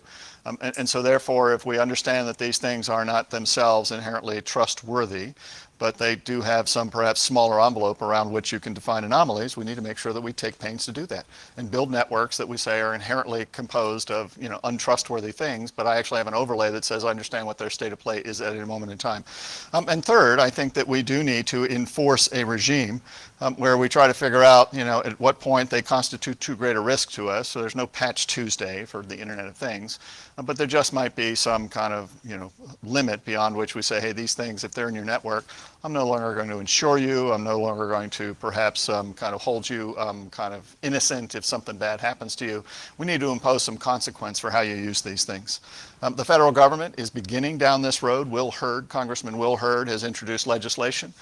And so therefore, if we understand that these things are not themselves inherently trustworthy, but they do have some perhaps smaller envelope around which you can define anomalies, we need to make sure that we take pains to do that and build networks that we say are inherently composed of, you know, untrustworthy things, but I actually have an overlay that says I understand what their state of play is at a moment in time. And third, I think that we do need to enforce a regime where we try to figure out, you know, at what point they constitute too great a risk to us. So there's no Patch Tuesday for the Internet of Things, but there just might be some kind of, you know, limit beyond which we say, hey, these things, if they're in your network, I'm no longer going to insure you. I'm no longer going to perhaps kind of hold you kind of innocent if something bad happens to you. We need to impose some consequence for how you use these things. The federal government is beginning down this road. Congressman Will Hurd has introduced legislation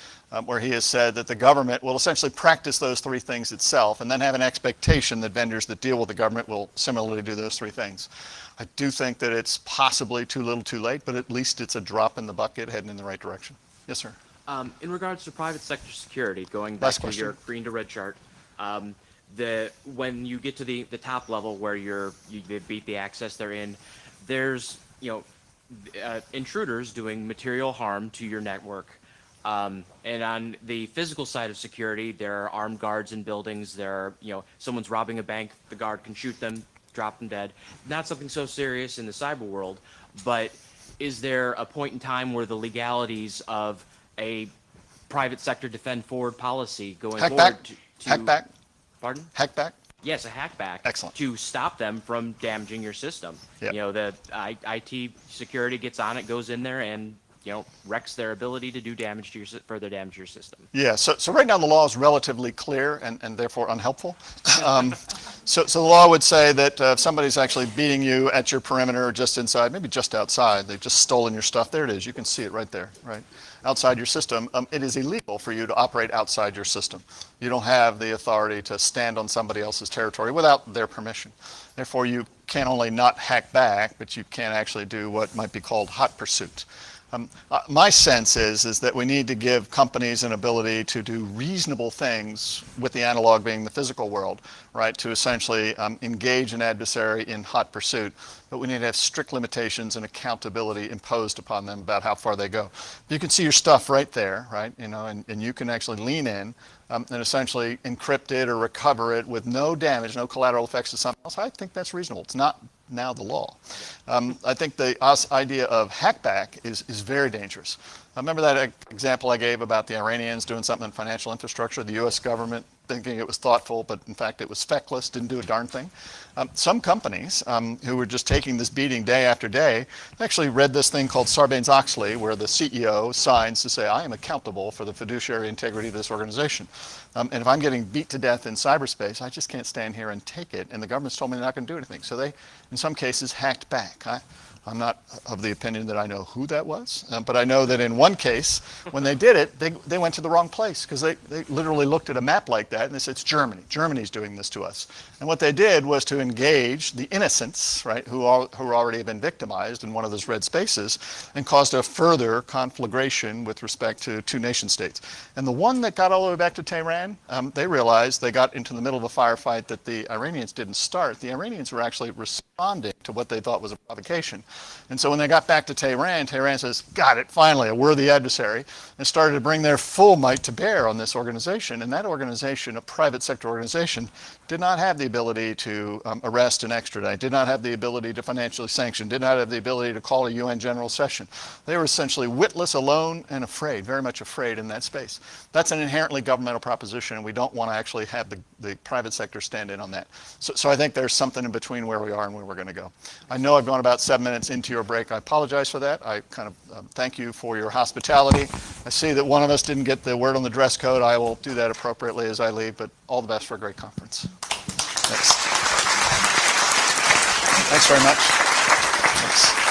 where he has said that the government will essentially practice those three things itself and then have an expectation that vendors that deal with the government will similarly do those three things. I do think that it's possibly too little too late, but at least it's a drop in the bucket heading in the right direction. Yes, sir. In regards to private sector security, going back Last to question. your green to red chart, when you get to the top level where you beat the access they're in, there's intruders doing material harm to your network. And on the physical side of security, there are armed guards in buildings. There are, someone's robbing a bank, the guard can shoot them, drop them dead. Not something so serious in the cyber world, but is there a point in time where the legalities of a private sector defend forward policy going forward Hackback? Pardon? Hackback? Yes, a hackback. Excellent. To stop them from damaging your system. Yep. The IT security gets on it, goes in there, and wrecks their ability to do further damage to your system. Yeah, so right now the law is relatively clear and therefore unhelpful. So the law would say that if somebody's actually beating you at your perimeter or just inside, maybe just outside, they've just stolen your stuff. There it is. You can see it right there, right? Outside your system, it is illegal for you to operate outside your system. You don't have the authority to stand on somebody else's territory without their permission. Therefore, you can only not hack back, but you can actually do what might be called hot pursuit. My sense is that we need to give companies an ability to do reasonable things with the analog being the physical world, right? To essentially engage an adversary in hot pursuit, but we need to have strict limitations and accountability imposed upon them about how far they go. You can see your stuff right there, right? And you can actually lean in and essentially encrypt it or recover it with no damage, no collateral effects to something else. I think that's reasonable. It's not now the law. I think the idea of hackback is very dangerous. Remember that example I gave about the Iranians doing something in financial infrastructure, the US government thinking it was thoughtful, but in fact it was feckless, didn't do a darn thing. Some companies who were just taking this beating day after day actually read this thing called Sarbanes-Oxley, where the CEO signs to say, I am accountable for the fiduciary integrity of this organization. And if I'm getting beat to death in cyberspace, I just can't stand here and take it. And the government's told me they're not going to do anything. So they, in some cases, hacked back. I'm not of the opinion that I know who that was, but I know that in one case, when they did it, they went to the wrong place because they literally looked at a map like that and they said, it's Germany. Germany's doing this to us. And what they did was to engage the innocents, right, who already have been victimized in one of those red spaces and caused a further conflagration with respect to two nation states. And the one that got all the way back to Tehran, they realized they got into the middle of a firefight that the Iranians didn't start. The Iranians were actually responding to what they thought was a provocation. And so when they got back to Tehran, Tehran says, got it, finally, a worthy adversary, and started to bring their full might to bear on this organization. And that organization, a private sector organization, did not have the ability to arrest and extradite, did not have the ability to financially sanction, did not have the ability to call a UN general session. They were essentially witless, alone, and afraid, very much afraid in that space. That's an inherently governmental proposition, and we don't want to actually have the private sector stand in on that. So I think there's something in between where we are and where we're going to go. I know I've gone about 7 minutes into your break. I apologize for that. I kind of thank you for your hospitality. I see that one of us didn't get the word on the dress code. I will do that appropriately as I leave, but all the best for a great conference. Thanks. Thanks very much. Thanks.